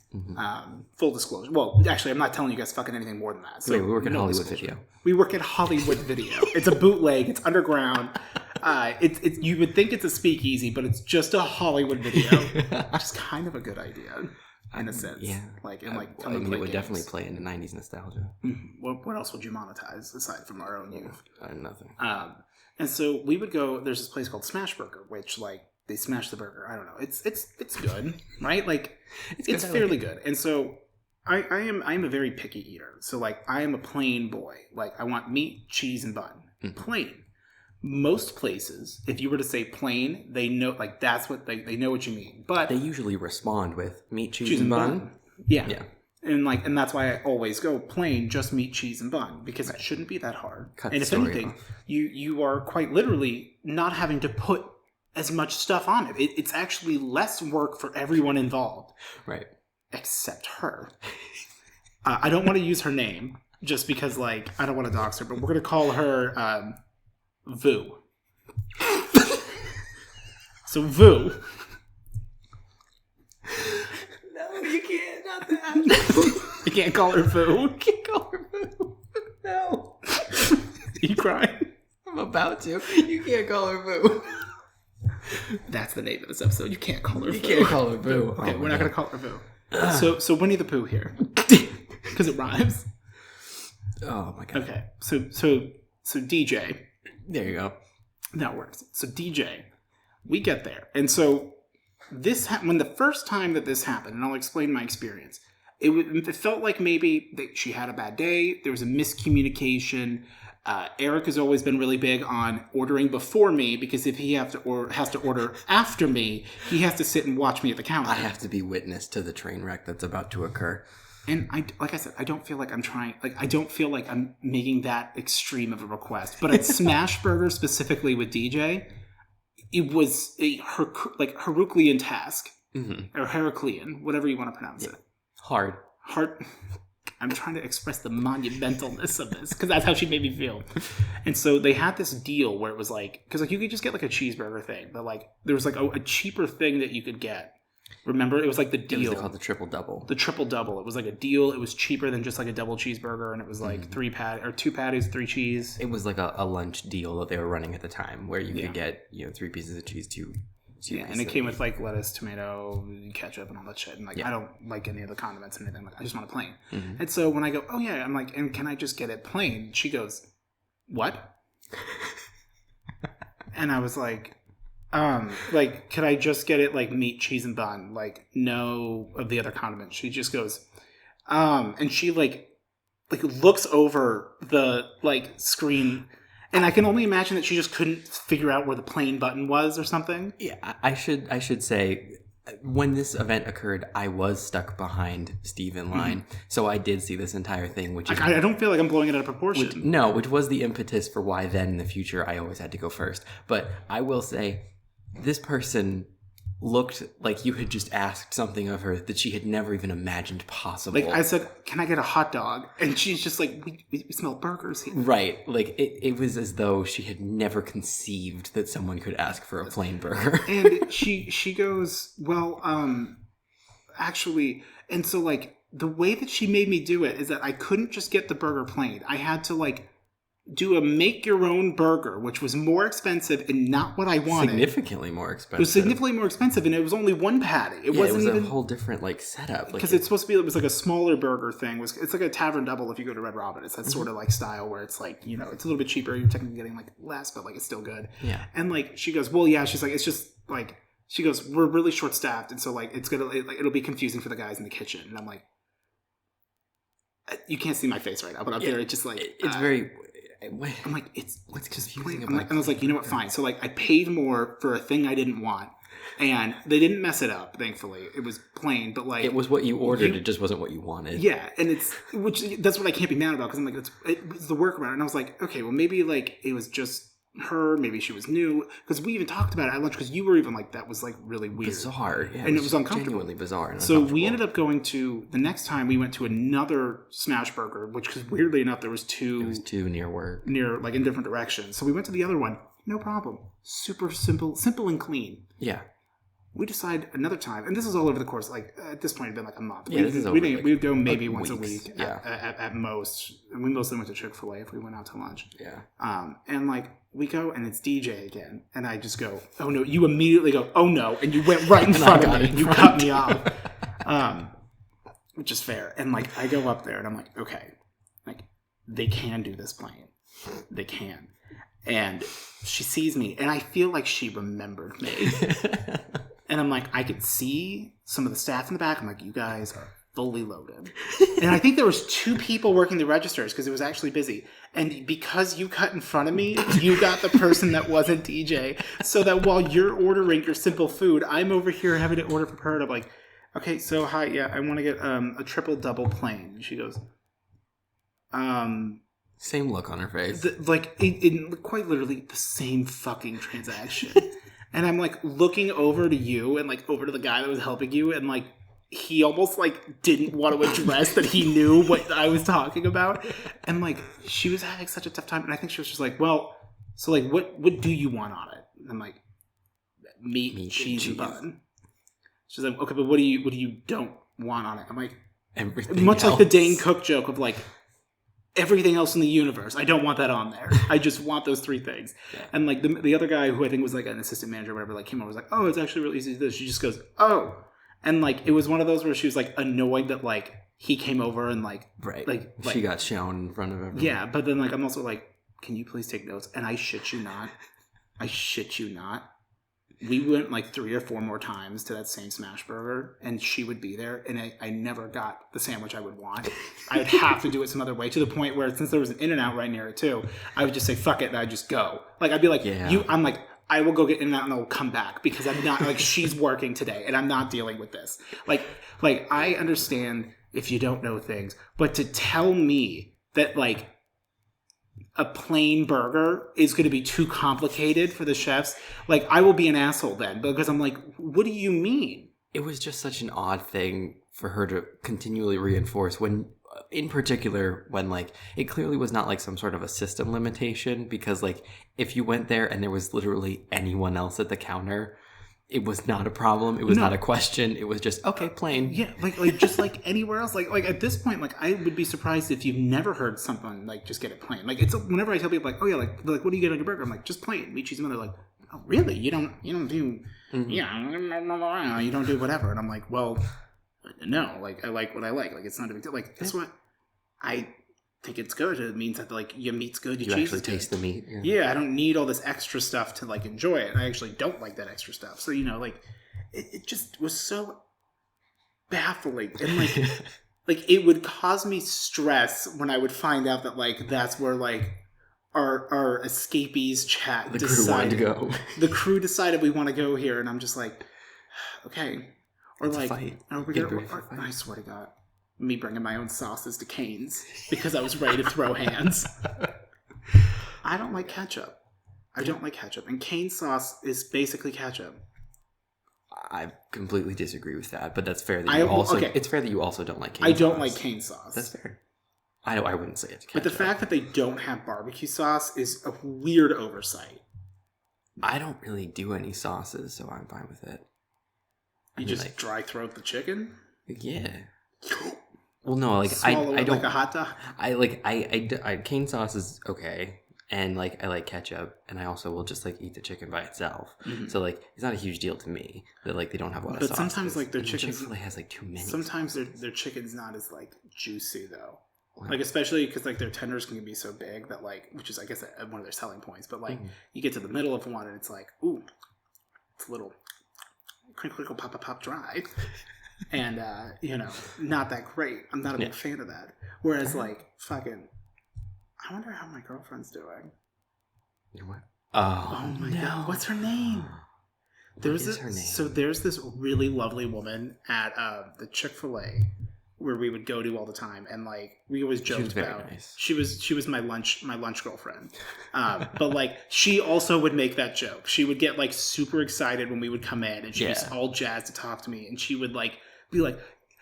Full disclosure. Well, actually, I'm not telling you guys fucking anything more than that. So wait, we work at Hollywood Video. We work at Hollywood Video. It's a bootleg. It's underground. It's you would think it's a speakeasy, but it's just a Hollywood Video, which is kind of a good idea in a sense. Yeah. Like it would definitely play into 90s nostalgia. What else would you monetize aside from our own youth? Nothing. And so we would go. There's this place called Smash Burger, which like. They smash the burger. I don't know. It's good, right? Like it's fairly good. And so I am a very picky eater. So like I am a plain boy. Like I want meat, cheese, and bun. Plain. Most places, if you were to say plain, they know like that's what they know what you mean. But they usually respond with meat, cheese, and bun. Yeah. And that's why I always go plain, just meat, cheese, and bun because it shouldn't be that hard. And if anything, you are quite literally not having to put as much stuff on it. It's actually less work for everyone involved. Right. Except her. I don't want to use her name just because, like, I don't want to dox her, but we're going to call her Vu. So, Vu. No, you can't. Not that. You can't call her Vu. You can't call her Vu. No. Are you crying? I'm about to. You can't call her Vu. That's the name of this episode. You can't call her Vu. You can't call her Vu. Okay, we're not going to call her Vu. So Winnie the Pooh here. Because it rhymes. Oh my god. Okay. So DJ. There you go. That works. So DJ we get there. And so when the first time that this happened, and I'll explain my experience, it felt like maybe that she had a bad day. There was a miscommunication. Eric has always been really big on ordering before me, because if he has to order after me, he has to sit and watch me at the counter. I have to be witness to the train wreck that's about to occur. And like I said, I don't feel like I'm trying. Like, I don't feel like I'm making that extreme of a request. But at Smash Burger, specifically with DJ, it was a Herculean task, or Heraclean, whatever you want to pronounce it. Hard. I'm trying to express the monumentalness of this, because that's how she made me feel. And so they had this deal where it was like, because like you could just get like a cheeseburger thing, but like there was like a cheaper thing that you could get. Remember, it was like the deal. It was called the triple double. The triple double. It was like a deal. It was cheaper than just like a double cheeseburger, and it was like 2 patties, 3 cheese. It was like a lunch deal that they were running at the time, where you could get 3 pieces of cheese, 2. Yeah, and it came with like lettuce, tomato, ketchup, and all that shit. And like I don't like any of the condiments or anything. Like I just want it plain. And so when I go, oh yeah, I'm like, and can I just get it plain? She goes, what? And I was like, can I just get it like meat, cheese, and bun? Like no of the other condiments. She just goes, and she like looks over the like screen. And I can only imagine that she just couldn't figure out where the plain button was or something. Yeah, I should say, when this event occurred, I was stuck behind Steve in line, so I did see this entire thing. Which I don't feel like I'm blowing it out of proportion. Which was the impetus for why then in the future I always had to go first. But I will say, this person looked like you had just asked something of her that she had never even imagined possible. Like I said, can I get a hot dog? And she's just like, we smell burgers here. Right. Like it was as though she had never conceived that someone could ask for a plain burger. And she goes, well, actually, and so like the way that she made me do it is that I couldn't just get the burger plain. I had to like do a make your own burger, which was more expensive and not what I wanted. Significantly more expensive. It was significantly more expensive, and it was only 1 patty. It wasn't even a whole different like setup. Because it's supposed to be, it was like a smaller burger thing. It's like a tavern double if you go to Red Robin. It's that sort of like style where it's like, it's a little bit cheaper. You're technically getting like less, but like it's still good. Yeah. And like she goes, well, yeah. She's like, it's just like, she goes, we're really short staffed, and so like it'll be confusing for the guys in the kitchen. And I'm like, you can't see my face right now, but up there it's just like it's very. I'm like, what's confusing about it? And I was like, you know what, fine. So like I paid more for a thing I didn't want, and they didn't mess it up, thankfully. It was plain, but like it was what you ordered, it just wasn't what you wanted. Yeah, and that's what I can't be mad about, because I'm like, it was the workaround. And I was like, okay, well maybe like it was just her, maybe she was new, because we even talked about it at lunch, because you were even like, that was like really weird, bizarre, yeah, and it was uncomfortable, genuinely bizarre and so we ended up going to, the next time we went to another Smash Burger, which, because weirdly enough there was two near work, like in different directions, so we went to the other one, no problem, super simple and clean. Yeah. We decide another time, and this is all over the course. Like at this point, it'd been like a month. Yeah, we'd go maybe once a week yeah. at most. And we mostly went to Chick-fil-A if we went out to lunch. Yeah. And like we go, and it's DJ again, and I just go, "Oh no!" You immediately go, "Oh no!" And you went right in front of me. You cut me off, which is fair. And like I go up there, and I'm like, "Okay, like they can do this playing, they can." And she sees me, and I feel like she remembered me. And I'm like, I could see some of the staff in the back. I'm like, you guys are fully loaded. And I think there was 2 people working the registers because it was actually busy. And because you cut in front of me, you got the person that wasn't DJ. So that while you're ordering your simple food, I'm over here having to order for her. And I'm like, okay, so hi, yeah, I want to get a triple double plain. And she goes, same look on her face. Quite literally the same fucking transaction. And I'm like looking over to you and like over to the guy that was helping you, and like he almost like didn't want to address that he knew what I was talking about. And like she was having such a tough time, and I think she was just like, well, so like what do you want on it? And I'm like, meat, cheese, and bun. She's like, okay, but what do you don't want on it? I'm like, everything much else. Like the Dane Cook joke of like, everything else in the universe, I don't want that on there. I just want those 3 things. Yeah. And like the other guy, who I think was like an assistant manager or whatever, like came over, was like, oh, it's actually really easy to do this. She just goes, oh. And like it was one of those where she was like annoyed that like he came over and like, right, like she got shown in front of everyone. Yeah, but then like I'm also like, can you please take notes? And I shit you not, we went like 3 or 4 more times to that same smash burger, and she would be there, and I never got the sandwich I would want. I would have to do it some other way, to the point where, since there was an In-N-Out right near it too, I would just say fuck it, and I'd just go. Like, I'd be like, I'm like, I will go get In-N-Out and I'll come back, because I'm not, like, she's working today and I'm not dealing with this. Like I understand if you don't know things, but to tell me that, like, a plain burger is going to be too complicated for the chefs, like, I will be an asshole then, because I'm like, what do you mean? It was just such an odd thing for her to continually reinforce, when, in particular, when, like, it clearly was not like some sort of a system limitation, because, like, if you went there and there was literally anyone else at the counter, it was not a problem. It was not a question. It was just, okay, plain. Yeah, like just like anywhere else. Like at this point, like, I would be surprised if you've never heard someone like just get it plain. Like, it's whenever I tell people, like, oh yeah, like what do you get on your burger? I'm like, just plain meat, cheese, and they're like, oh really? You don't do you don't do whatever? And I'm like, well, no. Like, I like what I like. Like, it's not a big deal. Like, that's what I think it's good. It means that, like, your meat's good, your cheese is good. You actually taste the meat. Yeah, I don't need all this extra stuff to, like, enjoy it. I actually don't like that extra stuff. So, like, it just was so baffling. And, like, like, it would cause me stress when I would find out that, like, that's where, like, our escapees chat the crew wanted to go. The crew decided we want to go here, and I'm just like, okay. Or, it's like, a fight. I swear to God. Me bringing my own sauces to Cane's because I was ready to throw hands. I don't like ketchup. And Cane's sauce is basically ketchup. I completely disagree with that, but that's fair that you also. Okay. It's fair that you also don't like Cane's sauce. I don't like Cane's sauce. That's fair. I wouldn't say it's ketchup. But the fact that they don't have barbecue sauce is a weird oversight. I don't really do any sauces, so I'm fine with it. You just like, dry throat the chicken? Yeah. Well, no, like I don't like a hot dog. I Cane sauce is okay, and like I like ketchup, and I also will just like eat the chicken by itself. Mm-hmm. So like it's not a huge deal to me that like they don't have a lot of sauce. But sometimes like their chicken Chick-fil-A has like too many. Sometimes their chicken's not as like juicy though. Wow. Like, especially because like their tenders can be so big that like, which is I guess one of their selling points. But like you get to the middle of one and it's like, ooh, it's a little crinkle pop dry. And, not that great. I'm not a big fan of that. Whereas, like, fucking, I wonder how my girlfriend's doing. Your what? Oh my God. What's her name? What is her name? So there's this really lovely woman at the Chick-fil-A where we would go to all the time, and like we always joked about. Nice. She was my lunch girlfriend, but like she also would make that joke. She would get like super excited when we would come in, and she was all jazzed to talk to me, and she would like be like,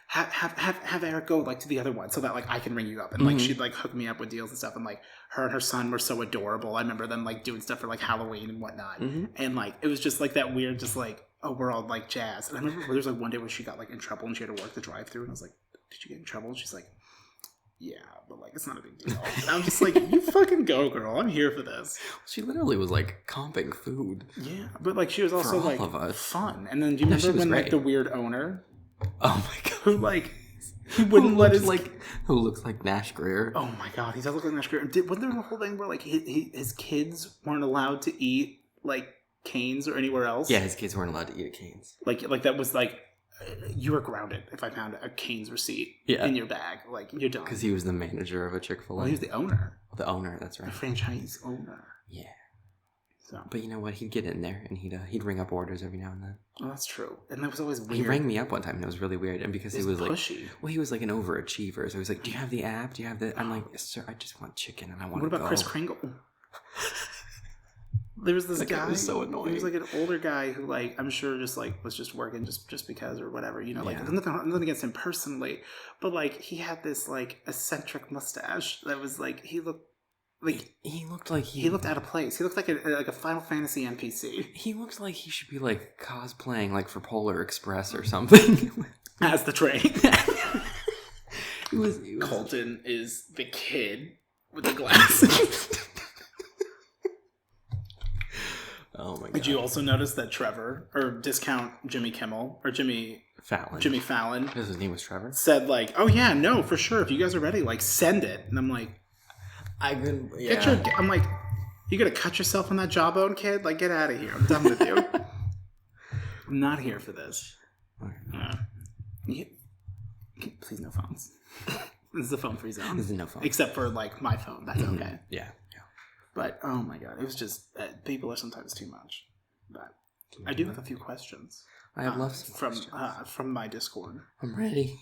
have Eric go like to the other one so that like I can ring you up, and like she'd like hook me up with deals and stuff, and like her and her son were so adorable. I remember them like doing stuff for like Halloween and whatnot, and like it was just like that weird, just like, oh, we're all like jazzed. And I remember there was like one day where she got like in trouble and she had to work the drive-thru, and I was like, did you get in trouble? And she's like, yeah, but like it's not a big deal. And I'm just like, you fucking go, girl. I'm here for this. She literally was like comping food. Yeah, but like she was also for all like of us. Fun. And then do you remember when like the weird owner? Oh my God. Who like he wouldn't let his who looks like Nash Greer. Oh my God, he does look like Nash Greer. Wasn't there a whole thing where like his kids weren't allowed to eat like Cane's or anywhere else? Yeah, his kids weren't allowed to eat at Cane's. Like that was like. You were grounded if I found a Cane's receipt in your bag. Like, you're done. Because he was the manager of a Chick-fil-A. Well, he was the owner. The owner, that's right. The franchise owner. Yeah. So, but you know what? He'd get in there and he'd ring up orders every now and then. Well, that's true. And that was always weird. He rang me up one time and it was really weird. And because he was pushy. Like, well, he was like an overachiever. So he was like, do you have the app? Do you have the? I'm like, sir, I just want chicken and I want to go. What about Kris Kringle? There was this guy. Was so annoying. He was like an older guy who, like, I'm sure just like was just working just because or whatever, you know. Like nothing against him personally, but like he had this like eccentric mustache that was like he looked out of place. He looked like a Final Fantasy NPC. He looked like he should be like cosplaying like for Polar Express or something. As the train. It was Colton is the kid with the glasses. Oh my God. Did you also notice that Trevor, or discount Jimmy Kimmel, or Jimmy Fallon, because his name was Trevor, said like, oh yeah, no, for sure, if you guys are ready, like send it. And I'm like, I'm like, you gonna cut yourself on that jawbone, kid? Like, get out of here. I'm done with you. Not here for this. Okay. Please, no phones. This is a phone-free zone. This is no phone. Except for, like, my phone. That's okay. Yeah. But, oh my god, it was just... people are sometimes too much. But I do have a few questions. I have lots of questions. From my Discord. I'm ready.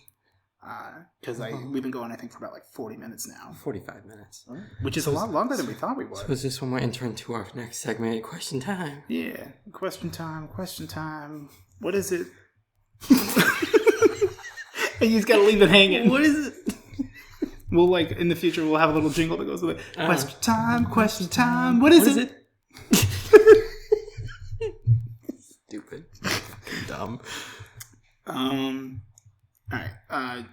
Because we've been going, I think, for about, like, 40 minutes now. 45 minutes. Which is a lot longer than we thought we would. So is this when we're entering to our next segment, question time? Yeah. Question time. What is it? And you just gotta leave it hanging. What is it? We'll, like, in the future, we'll have a little jingle that goes with it. Question time. What is it? Stupid. Fucking dumb. Alright. I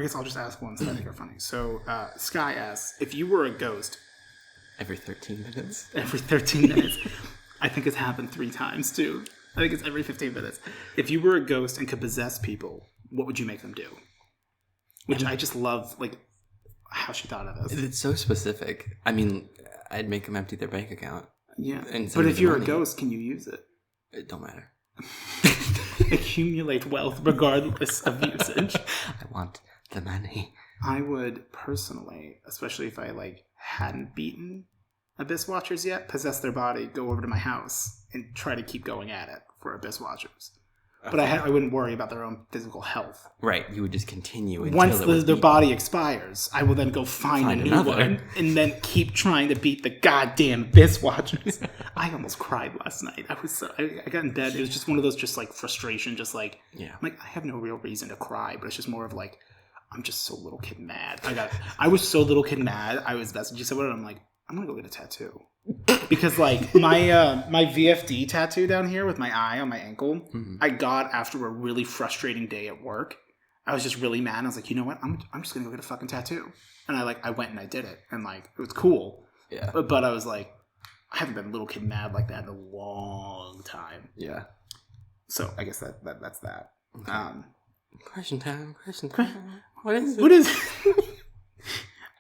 guess I'll just ask ones that I think are funny. So, Sky asks, if you were a ghost... Every 13 minutes? Every 13 minutes. I think it's happened 3 times, too. I think it's every 15 minutes. If you were a ghost and could possess people, what would you make them do? Which I just love, like, how she thought of this. It's so specific. I mean, I'd make them empty their bank account. Yeah. But if you're a ghost, can you use it? It don't matter. Accumulate wealth regardless of usage. I want the money. I would personally, especially if I, like, hadn't beaten Abyss Watchers yet, possess their body, go over to my house, and try to keep going at it for Abyss Watchers. But I wouldn't worry about their own physical health. Right, you would just continue until once their body expires, I will then go find a new one and then keep trying to beat the goddamn Abyss Watchers. I almost cried last night. I got in bed. It was just one of those just like frustration, just like I'm like I have no real reason to cry, but it's just more of like I'm just so little kid mad. I was so little kid mad. I was messaging someone and I'm like, I'm gonna go get a tattoo. Because like my VFD tattoo down here with my eye on my ankle, I got after a really frustrating day at work. I was just really mad. I was like, you know what? I'm just gonna go get a fucking tattoo. And I went and I did it, and like it was cool. Yeah. But I was like, I haven't been little kid mad like that in a long time. Yeah. So I guess that's that. Okay. Question time. What is it? What is it?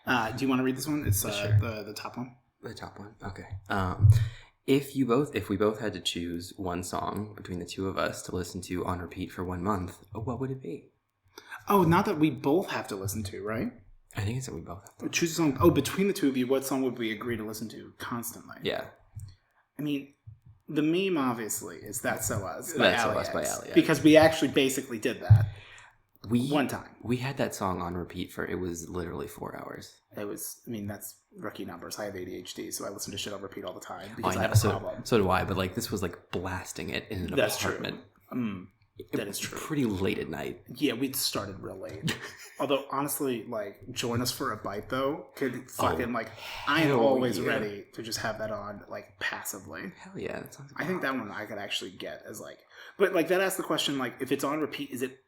Do you want to read this one? It's sure. the top one. The top one. Okay. If we both had to choose one song between the two of us to listen to on repeat for 1 month, what would it be? Oh, not that we both have to listen to, right? I think it's that we both have to. Choose a song. Oh, between the two of you, what song would we agree to listen to constantly? Yeah. I mean, the meme obviously is That's So Us by Ali. Because we actually basically did that. One time. We had that song on repeat for, it was literally 4 hours. It was, I mean, that's rookie numbers. I have ADHD, so I listen to shit on repeat all the time because I have a problem. So do I, but like this was like blasting it in an apartment. True. That is true. Pretty late at night. Yeah, we started real late. Although, honestly, like, join us for a bite, though. Could fucking, I'm always ready to just have that on, like, passively. Hell yeah. That sounds I think that one I could actually get as, like... But, like, that asks the question, like, if it's on repeat, is it,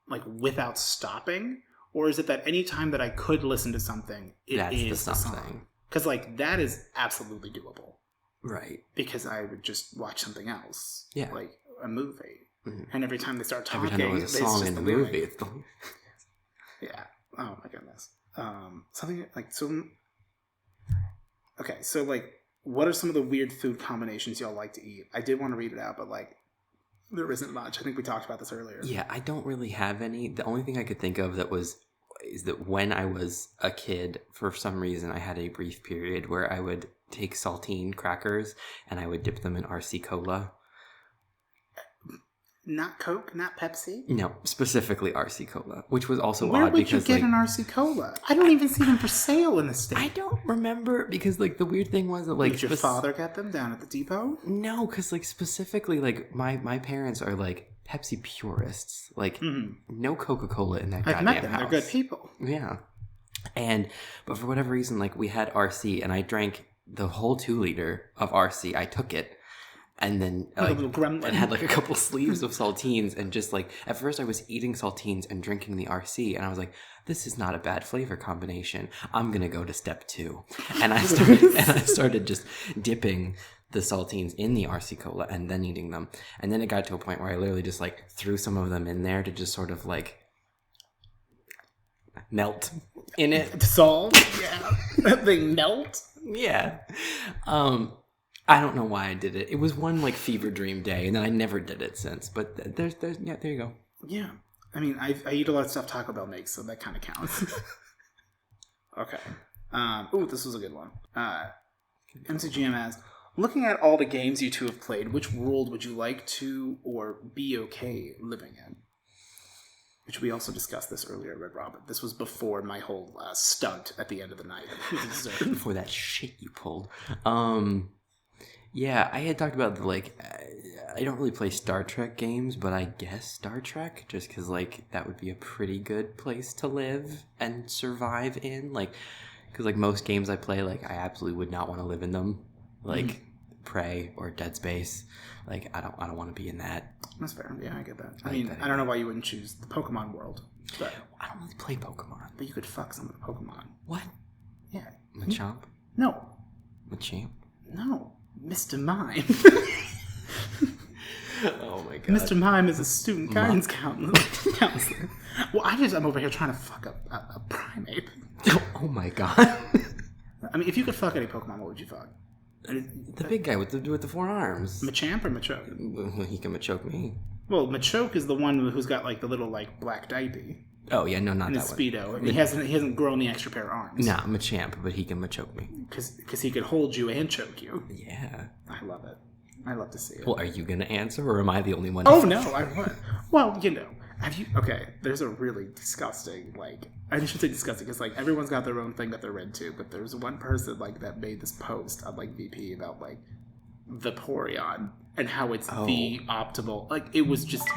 like, without stopping? Or is it that any time that I could listen to something, it is the song? Because, like, that is absolutely doable. Right. Because I would just watch something else. Yeah. Like, a movie. Mm-hmm. And every time they start talking, every time there was a song in the movie, it's the... Yeah. Oh my goodness. Something like so. Okay, so like, what are some of the weird food combinations y'all like to eat? I did want to read it out, but like, there isn't much. I think we talked about this earlier. Yeah, I don't really have any. The only thing I could think of is that when I was a kid, for some reason, I had a brief period where I would take saltine crackers and I would dip them in RC Cola. Not Coke, not Pepsi? No, specifically RC Cola, which was also Where odd would because you get an RC Cola? I don't even see them for sale in the state. I don't remember because like the weird thing was that like did your father get them down at the depot? No, because like specifically like my parents are like Pepsi purists. Like no Coca-Cola in that goddamn I've met them. house. They're good people. Yeah, but for whatever reason, like we had RC and I drank the whole 2 liter of RC. I took it. And then it had like a couple sleeves of saltines, and just like at first I was eating saltines and drinking the RC, and I was like, this is not a bad flavor combination. I'm gonna go to step 2, and I started just dipping the saltines in the RC Cola and then eating them, and then it got to a point where I literally just like threw some of them in there to just sort of like melt in it. Salt, yeah, they melt, yeah. I don't know why I did it. It was one like fever dream day, and then I never did it since. But there's yeah, there you go. Yeah, I mean, I eat a lot of stuff Taco Bell makes, so that kind of counts. Okay. This was a good one. MCGM asks, looking at all the games you two have played, which world would you like to or be okay living in? Which we also discussed this earlier at Red Robin. This was before my whole stunt at the end of the night. Before that shit you pulled. Yeah, I had talked about the, like, I don't really play Star Trek games, but I guess Star Trek, just because, like, that would be a pretty good place to live and survive in. Like, because, like, most games I play, like, I absolutely would not want to live in them. Like, Prey or Dead Space. Like, I don't want to be in that. That's fair. Yeah, I get that. I mean, I don't know why you wouldn't choose the Pokemon world. But I don't really play Pokemon. But you could fuck some of the Pokemon. What? Yeah. Machamp? No. Machamp? No. Mr. Mime. Oh my god. Mr. Mime is a student guidance counselor. Well, I'm over here trying to fuck up a primate. Oh my god. I mean, if you could fuck any Pokemon, what would you fuck? The big guy with the 4 arms. Machamp or Machoke? He can Machoke me. Well, Machoke is the one who's got like the little like black diaper. Oh yeah, no, not and that his one. Speedo. And he hasn't grown the extra pair of arms. Nah, Machamp, but he can Machoke me. Because he could hold you and choke you. Yeah. I love it. I love to see it. Well, are you gonna answer, or am I the only one? Oh no, I would. Well, you know. Have you? Okay, there's a really disgusting, like, I should say disgusting, because, like, everyone's got their own thing that they're into, but there's one person, like, that made this post on, like, VP about, like, Vaporeon, and how it's the optimal, like, it was just,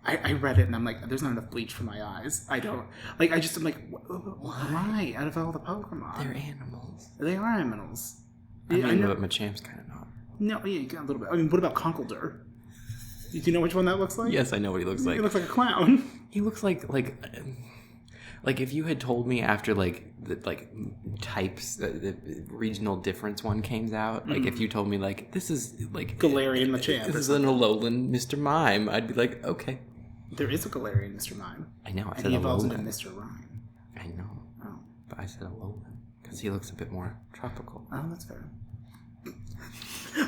I read it, and I'm like, there's not enough bleach for my eyes. I don't, like, I'm like, why? Out of all the Pokemon? They're animals. They are animals. I mean, but Machamp's kind of not. No, yeah, you got a little bit. I mean, what about Conkeldurr? Do you know which one that looks like? Yes, I know what he looks like. He looks like a clown. He looks like if you had told me after like the types the regional difference one came out, like if you told me like this is like Galarian Machamp, this is an Alolan Mr. Mime, I'd be like, okay. There is a Galarian Mr. Mime. I know. I and said he evolves into Alolan. Mr. Rhyme. I know. Oh, but I said Alolan because he looks a bit more tropical. Oh, that's fair.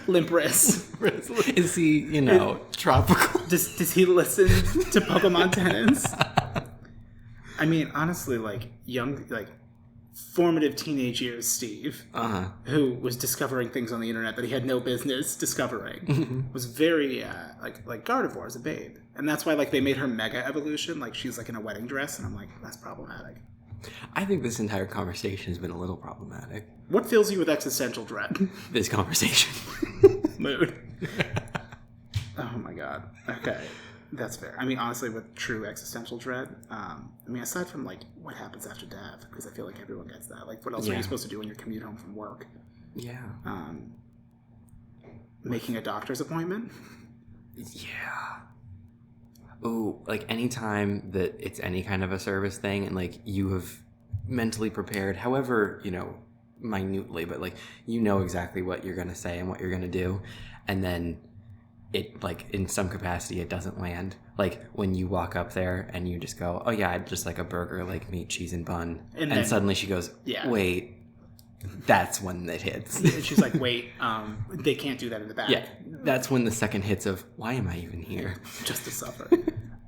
Limp wrist. Is he, tropical? Does he listen to Pokemon Tenants? I mean, honestly, like, formative teenage years Steve, who was discovering things on the internet that he had no business discovering, was very, like Gardevoir as a babe. And that's why, like, they made her Mega Evolution, like, she's, like, in a wedding dress, and I'm like, that's problematic. I think this entire conversation has been a little problematic. What fills you with existential dread? This conversation. Mood. Oh my god. Okay. That's fair. I mean, honestly, with true existential dread, I mean, aside from, like, what happens after death, because I feel like everyone gets that. Like, what else are you supposed to do when you commute home from work? Yeah. Making a doctor's appointment? Yeah. Ooh, like anytime that it's any kind of a service thing and like you have mentally prepared, however, minutely, but like exactly what you're going to say and what you're going to do, and then it, like, in some capacity it doesn't land. Like when you walk up there and you just go, oh yeah, I'd just like a burger, like meat, cheese, and bun, and then suddenly she goes, wait, that's when it hits. And she's like, wait, they can't do that in the back. Yeah, that's when the second hits of, why am I even here? Just to suffer.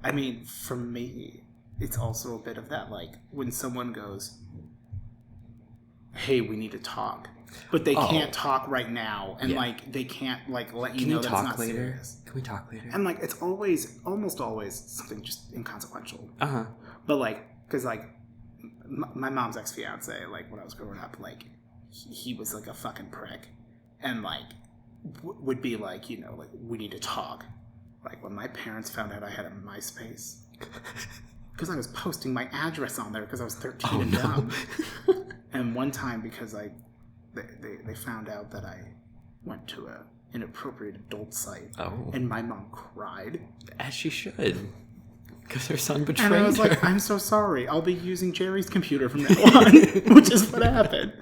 I mean, for me, it's also a bit of that, like, when someone goes, hey, we need to talk, but they can't talk right now, and like, they can't, like, let you know that it's not later? Serious. Can we talk later? And, like, it's almost always something just inconsequential. But, like, because, like, my mom's ex-fiance, like, when I was growing up, like, he was, like, a fucking prick, and, like, would be like, like, we need to talk. Like, when my parents found out I had a MySpace, because I was posting my address on there because I was 13 and dumb. And one time, because they found out that I went to a inappropriate adult site, and my mom cried. As she should. Because her son betrayed her. And I was her. like, I'm so sorry. I'll be using Jerry's computer from now on, which is what happened.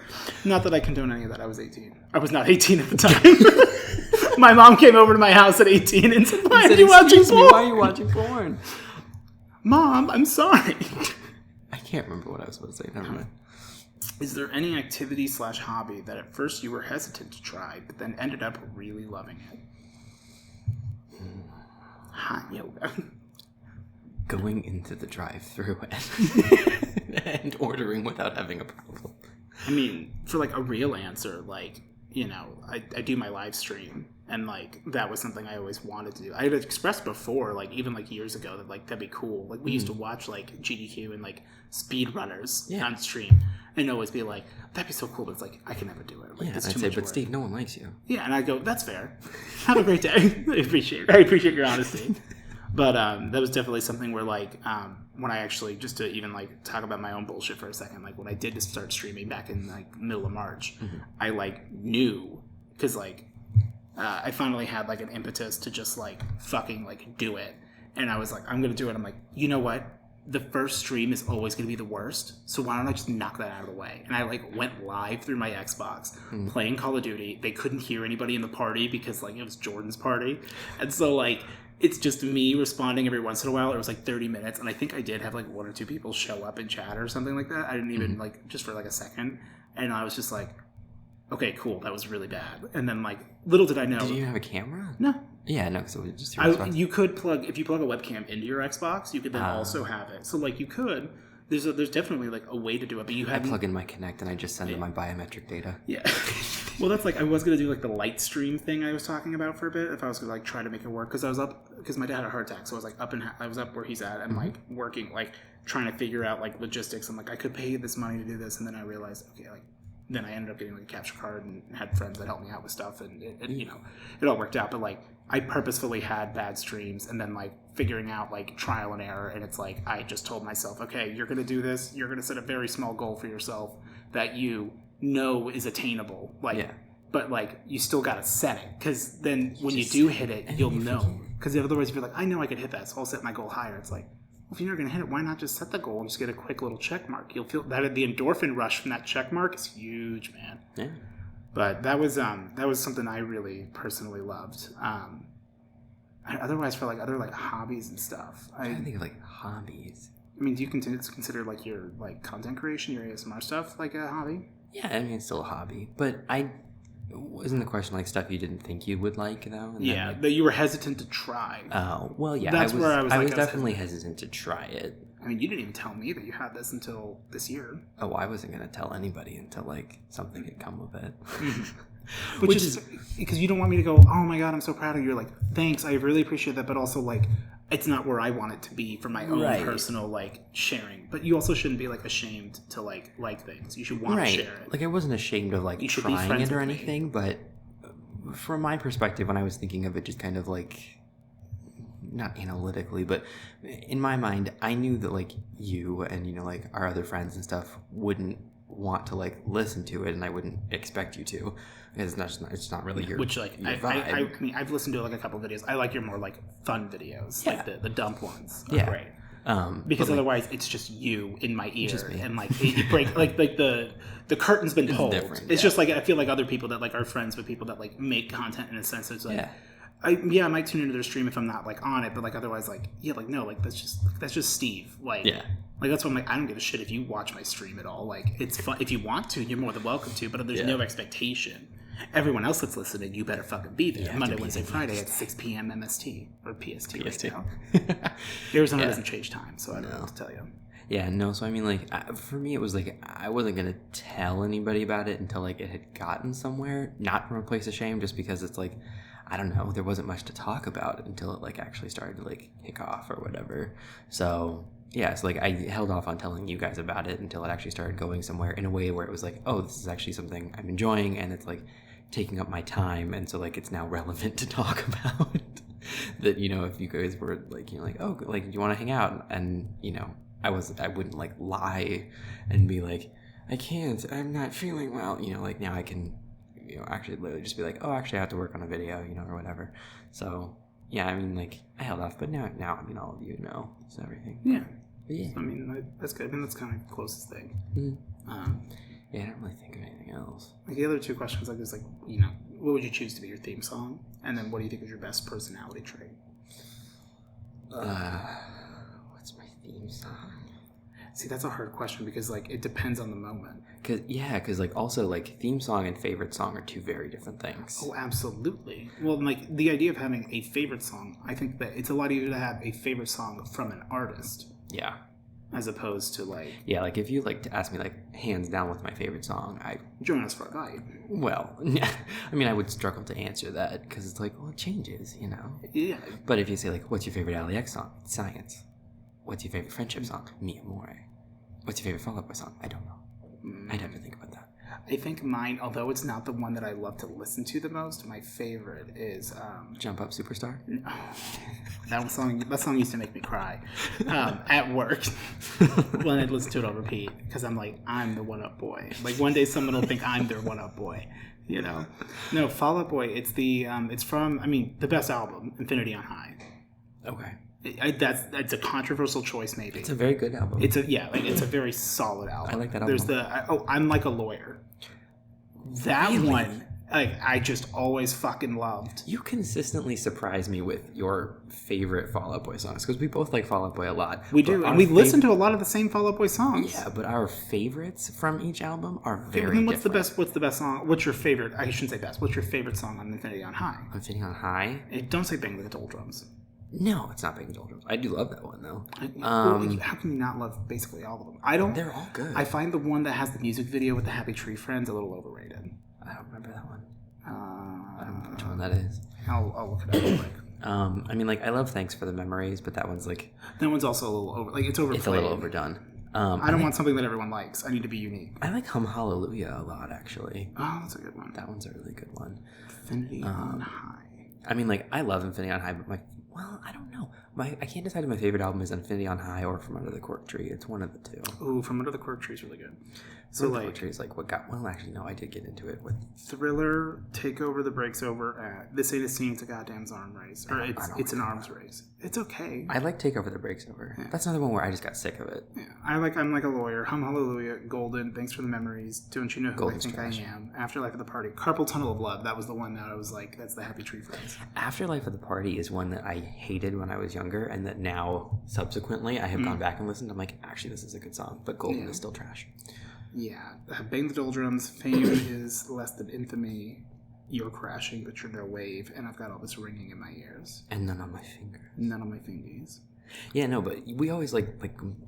Not that I condone any of that. I was 18. I was not 18 at the time. My mom came over to my house at 18 and said, why are you watching porn? Why are you watching porn? Mom, I'm sorry. I can't remember what I was supposed to say. Never mind. Is there any activity/hobby that at first you were hesitant to try, but then ended up really loving it? Hot yoga. Going into the drive-thru and ordering without having a problem. I mean, for like a real answer, like, you know, I do my live stream, and like that was something I always wanted to do. I had expressed before, like even like years ago, that like that'd be cool. Like we used to watch like GDQ and like speedrunners on stream, and always be like, that'd be so cool, but it's like I can never do it. Like, Yeah, it's I'd too say, much but work. Steve, no one likes you. Yeah, and I go, that's fair. Have a great day. I appreciate your honesty. But that was definitely something where, like, when I actually, just to even, like, talk about my own bullshit for a second, like, when I did start streaming back in, like, middle of March, I, like, knew, because, like, I finally had, like, an impetus to just, like, fucking, like, do it. And I was like, I'm going to do it. I'm like, you know what? The first stream is always going to be the worst, so why don't I just knock that out of the way? And I, like, went live through my Xbox, playing Call of Duty. They couldn't hear anybody in the party because, like, it was Jordan's party. And so, like, it's just me responding every once in a while. It was like 30 minutes, and I think I did have like one or two people show up in chat or something like that. I didn't even like, just for like a second, and I was just like, okay, cool, that was really bad. And then like, little did I know. Did you even have a camera? No. Yeah, no, so just your Xbox. You could plug, if you plug a webcam into your Xbox, you could then also have it. So like you could, there's definitely like a way to do it, but you have. I plug in my Kinect and I just send in my biometric data. Yeah. Well, that's like, I was going to do like the light stream thing I was talking about for a bit, if I was going to like try to make it work, because I was up, because my dad had a heart attack, so I was like I was up where he's at, and like working, like trying to figure out like logistics. I'm like, I could pay this money to do this, and then I realized, okay, like, then I ended up getting like a capture card and had friends that helped me out with stuff, and it you know, it all worked out. But like, I purposefully had bad streams, and then like figuring out like trial and error, and it's like, I just told myself, okay, you're going to do this, you're going to set a very small goal for yourself that you know is attainable, like, but like you still gotta set it, because then when you do hit it, you'll know. Because otherwise, if you're like, I know I could hit that, so I'll set my goal higher. It's like, well, if you're not gonna hit it, why not just set the goal and just get a quick little check mark? You'll feel that the endorphin rush from that check mark is huge, man. Yeah. But that was something I really personally loved. Otherwise, for like other like hobbies and stuff, I think of like hobbies. I mean, do you consider like your like content creation, your ASMR stuff, like a hobby? Yeah, I mean, it's still a hobby. But wasn't the question like stuff you didn't think you would like, though? And Yeah, then, like, that you were hesitant to try. Oh, well, yeah. That's where I was definitely hesitant to try it. I mean, you didn't even tell me that you had this until this year. Oh, I wasn't going to tell anybody until, like, something had come of it. Which is because you don't want me to go, oh my god, I'm so proud of you. You're like, thanks, I really appreciate that, but also like, it's not where I want it to be for my own personal like sharing. But you also shouldn't be like ashamed to like things. You should want to share it. Like, I wasn't ashamed of like trying it or anything, but from my perspective, when I was thinking of it, just kind of like, not analytically, but in my mind, I knew that like you and, you know, like our other friends and stuff wouldn't want to like listen to it, and I wouldn't expect you to. It's not really your Which like your I mean, I've listened to like a couple videos. I like your more like fun videos, like the dump ones. Are great. Because otherwise it's just you in my ear, and like it break like the curtain's been pulled. It's just like, I feel like other people that like are friends with people that like make content in a sense. It's like I might tune into their stream if I'm not like on it, but like otherwise like no, like that's just Steve. Like like that's what I'm like, I don't give a shit if you watch my stream at all. Like, it's fun if you want to, you're more than welcome to, but there's no expectation. Everyone else that's listening, you better fucking be there. Monday, Wednesday, Friday at 6 p.m. MST or PST. Right now. Arizona doesn't change time, so I don't know what to tell you. Yeah, no, so I mean, like, for me, it was like, I wasn't going to tell anybody about it until, like, it had gotten somewhere. Not from a place of shame, just because it's like, I don't know, there wasn't much to talk about until it, like, actually started to, like, kick off or whatever. So, yeah, so, like, I held off on telling you guys about it until it actually started going somewhere in a way where it was like, oh, this is actually something I'm enjoying, and it's, like, taking up my time, and so, like, it's now relevant to talk about. That, you know, if you guys were, like, you know, like, oh, like, do you want to hang out? And, you know, I wouldn't, like, lie and be like, I can't, I'm not feeling well, you know, like, now I can, you know, actually literally just be like, oh, actually I have to work on a video, you know, or whatever. So, yeah, I mean, like, I held off, but now, I mean, all of you know, so everything. Yeah. But yeah. I mean, that's good. I mean, that's kind of the closest thing. Yeah, I don't really think of anything else. Like, the other two questions, like, is like, you know, what would you choose to be your theme song? And then what do you think is your best personality trait? What's my theme song? See, that's a hard question because like it depends on the moment. Because like also like theme song and favorite song are two very different things. Oh, absolutely. Well, like the idea of having a favorite song, I think that it's a lot easier to have a favorite song from an artist. Yeah. As opposed to like... Yeah, like if you like to ask me like hands down with my favorite song, Join Us for a Guide. Well, I mean, I would struggle to answer that because it's like, well, it changes, you know? Yeah. But if you say like, what's your favorite LEX song? It's Science. What's your favorite friendship song? Mi Amore. What's your favorite Fall Out Boy song? I don't know. I'd have to think about that. I think mine, although it's not the one that I love to listen to the most, my favorite is... Jump Up Superstar? That song used to make me cry at work when I'd listen to it on repeat because I'm like, I'm the one-up boy. Like one day someone will think I'm their one-up boy, you know? No, Fall Out Boy, it's from, I mean, the best album, Infinity on High. Okay. That's a controversial choice, maybe. It's a very good album. It's a very solid album. I like that album. There's I'm Like a Lawyer. That really? One, like, I just always fucking loved. You consistently surprise me with your favorite Fall Out Boy songs because we both like Fall Out Boy a lot. We do, and we listen to a lot of the same Fall Out Boy songs. Yeah, but our favorites from each album are very different. What's the best song? What's your favorite? I shouldn't say best. What's your favorite song on Infinity on High? Infinity on High? Don't say Bang the Doldrums. No, it's not Bang the Doldrums. I do love that one though. How can you not love basically all of them? I don't. They're all good. I find the one that has the music video with the Happy Tree Friends a little overrated. I don't remember that one. I don't know which one that is. I'll look it up real quick. I mean, like, I love Thanks for the Memories, but that one's like... That one's also a little over... Like, it's overplayed. It's a little overdone. I don't want something that everyone likes. I need to be unique. I like Hum Hallelujah a lot, actually. Oh, that's a good one. That one's a really good one. Infinity on High. I mean, like, I love Infinity on High, but I don't know. I can't decide if my favorite album is Infinity on High or From Under the Cork Tree. It's one of the two. Ooh, From Under the Cork Tree is really good. So like, Cork Tree is like what got... Well, actually, no, I did get into it with... Thriller, Take Over the Breaks Over. This Ain't a Scene, It's a Goddamn Arms Race. Or it's an arms race. It's okay. I like Take Over the Breaks Over. Yeah. That's another one where I just got sick of it. Yeah. I'm Like a Lawyer, Hum Hallelujah, Golden, Thanks for the Memories, Don't You Know Who Golden's I Think trash. I Am, Afterlife of the Party, Carpal Tunnel of Love. That was the one that I was like, that's the Happy Tree Friends. Afterlife of the Party is one that I hated when I was younger and that now, subsequently, I have gone back and listened. I'm like, actually, this is a good song, but Golden is still trash. Yeah. Bang the Doldrums, Fame is less than infamy, You're crashing, but you're no wave, and I've got all this ringing in my ears. And none on my fingers. None on my fingies. Yeah, no, but we always like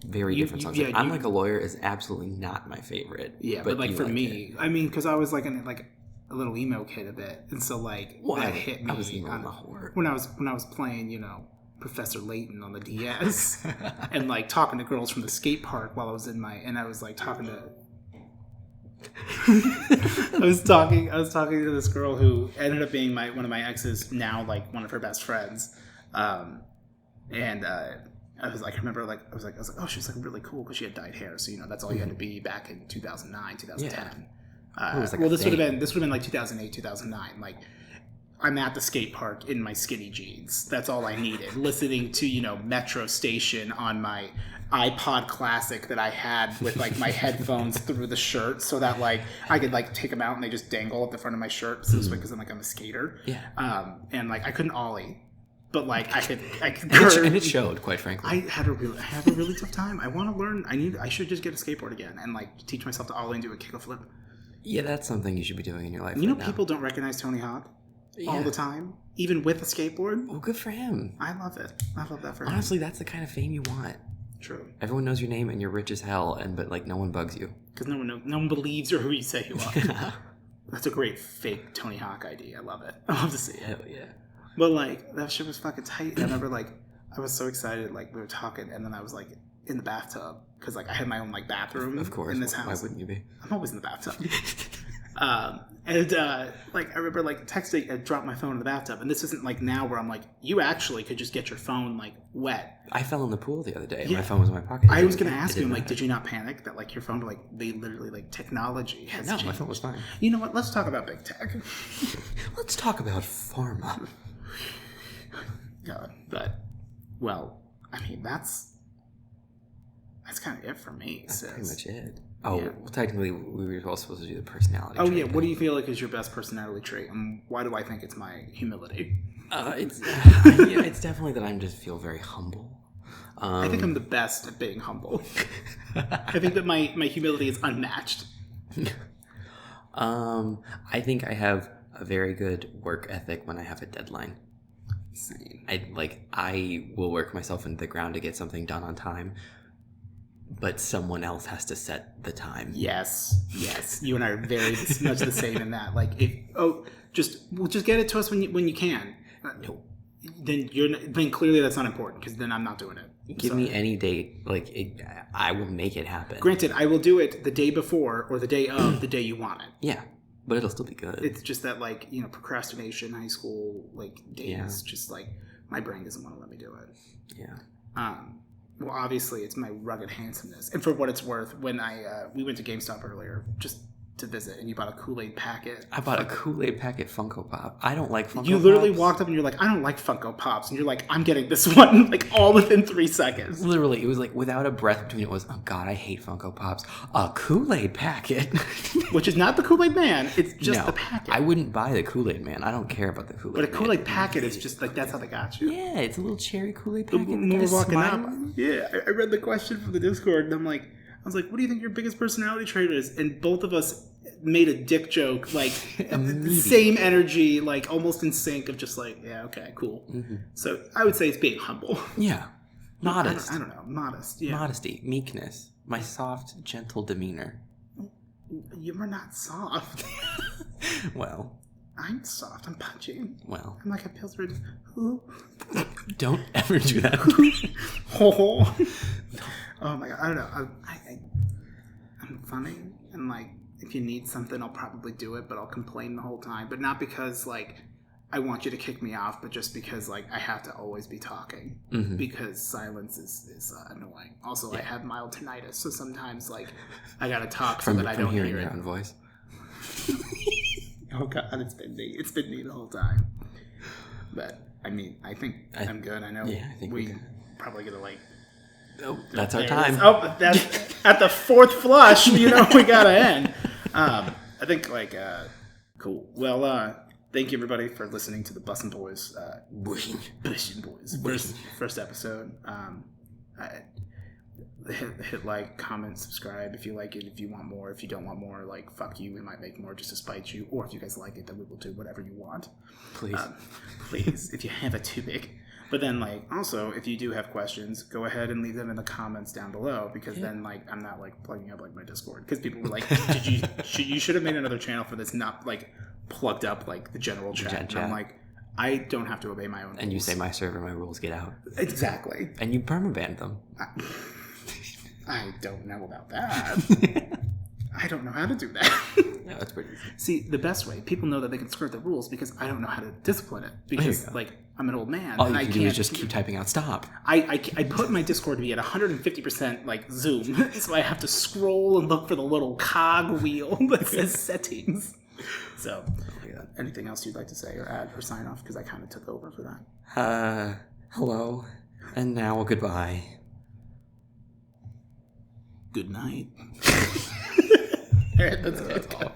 very different songs. I'm Like a Lawyer is absolutely not my favorite. Yeah, but like for me, I mean, because I was like a little emo kid a bit, and so like that hit me. I was emo on the horror when I was playing, you know, Professor Layton on the DS, and like talking to girls from the skate park while I was and I was like talking to. I was talking to this girl who ended up being one of my exes, now like one of her best friends, and I was like, I was like, oh, she was like really cool because she had dyed hair, so you know that's all you had to be back in 2009, 2010. Yeah. This would have been like 2008, 2009. Like, I'm at the skate park in my skinny jeans. That's all I needed. Listening to, you know, Metro Station on my iPod Classic that I had with like my headphones through the shirt, so that like I could like take them out and they just dangle at the front of my shirt. So this way, because I'm a skater. Yeah. And like I couldn't ollie, but like I could. And it showed, quite frankly. I had a really tough time. I want to learn. I should just get a skateboard again and like teach myself to ollie and do a kick, a flip. Yeah, that's something you should be doing in your life. You know, people don't recognize Tony Hawk all the time, even with a skateboard. Well, good for him. I love it. I love that for him. Honestly, that's the kind of fame you want. True. Everyone knows your name and you're rich as hell, but like no one bugs you because no one believes you're who you say you are. That's a great fake Tony Hawk idea. I love it. I love to see it. Hell yeah. But like that shit was fucking tight. And I remember like I was so excited. Like we were talking, and then I was like in the bathtub because like I had my own like bathroom. Of course. In this house. Why wouldn't you be? I'm always in the bathtub. Like I remember like texting, I dropped my phone in the bathtub, and this isn't like now where I'm like, you actually could just get your phone like wet. I fell in the pool the other day and my phone was in my pocket. I was gonna ask you, like, did you not panic that like your phone like they literally like technology has changed? My phone was fine. You know what? Let's talk about big tech. Let's talk about pharma. God, but well, I mean that's kind of it for me. That's pretty much it. Oh, yeah. Well, technically, we were all supposed to do the personality trait. Oh, yeah. What do you feel like is your best personality trait? And why do I think it's my humility? It's definitely that I just feel very humble. I think I'm the best at being humble. I think that my humility is unmatched. I think I have a very good work ethic when I have a deadline. Same. I will work myself into the ground to get something done on time, but someone else has to set the time. Yes. You and I are very much the same in that. Like, just get it to us when you can. No. Then clearly that's not important because then I'm not doing it. Give me any date. I will make it happen. Granted, I will do it the day before or the day of the day you want it. Yeah, but it'll still be good. It's just that, procrastination, high school, days, just my brain doesn't want to let me do it. Yeah. Well, obviously, it's my rugged handsomeness. And for what it's worth, when we went to GameStop earlier just to visit, and you bought a Kool-Aid packet. I bought a Kool-Aid packet Funko Pop. I don't like Funko Pops. You literally walked up and you're like, I don't like Funko Pops. And you're like, I'm getting this one, all within 3 seconds. Literally, it was without a breath between it was, oh God, I hate Funko Pops. A Kool-Aid packet. Which is not the Kool-Aid Man. It's just the packet. I wouldn't buy the Kool-Aid Man. I don't care about the Kool-Aid Man. But a Kool-Aid packet is just that's how they got you. Yeah, it's a little cherry Kool-Aid packet. When we were walking up, I read the question from the Discord, and I was like, what do you think your biggest personality trait is? And both of us made a dick joke, same energy, almost in sync of just yeah, okay, cool. Mm-hmm. So I would say it's being humble. Yeah. Modest. I don't know. Modest, yeah. Modesty. Meekness. My soft, gentle demeanor. You were not soft. Well. I'm soft. I'm punching. Well. I'm like a Pillsbury. Don't ever do that. Oh my God. I don't know. I'm funny, and if you need something, I'll probably do it, but I'll complain the whole time. But not because I want you to kick me off, but just because I have to always be talking, because silence is annoying. Also, I have mild tinnitus, so sometimes I gotta talk so that I don't hear your own voice. Oh God, it's been me. It's been me the whole time. But I mean, I think I'm good. I know. Yeah, I think we probably gonna Oh, that's our time. Oh, that's at the fourth flush. We gotta end. I think cool. Well, thank you everybody for listening to the Bussin' Boys. Bussin' Boys. First episode. Hit like, comment, subscribe if you like it. If you want more, if you don't want more, fuck you. We might make more just to spite you. Or if you guys like it, then we will do whatever you want. Please, please. If you have it too big. But then, also, if you do have questions, go ahead and leave them in the comments down below, because then, I'm not, plugging up, my Discord. Because people were like, you should have made another channel for this, not, plugged up, the general chat. And I'm like, I don't have to obey my own rules. And you say, my server, my rules, get out. Exactly. And you permabanned them. I don't know about that. I don't know how to do that. No, that's pretty easy. See, the best way, people know that they can skirt the rules because I don't know how to discipline it. Because, I'm an old man. All you can do is just keep typing out stop. I put my Discord to be at 150% zoom, so I have to scroll and look for the little cog wheel that says settings. So, anything else you'd like to say or add or sign off? Because I kind of took over for that. Hello. And now goodbye. Good night. All right, let's go.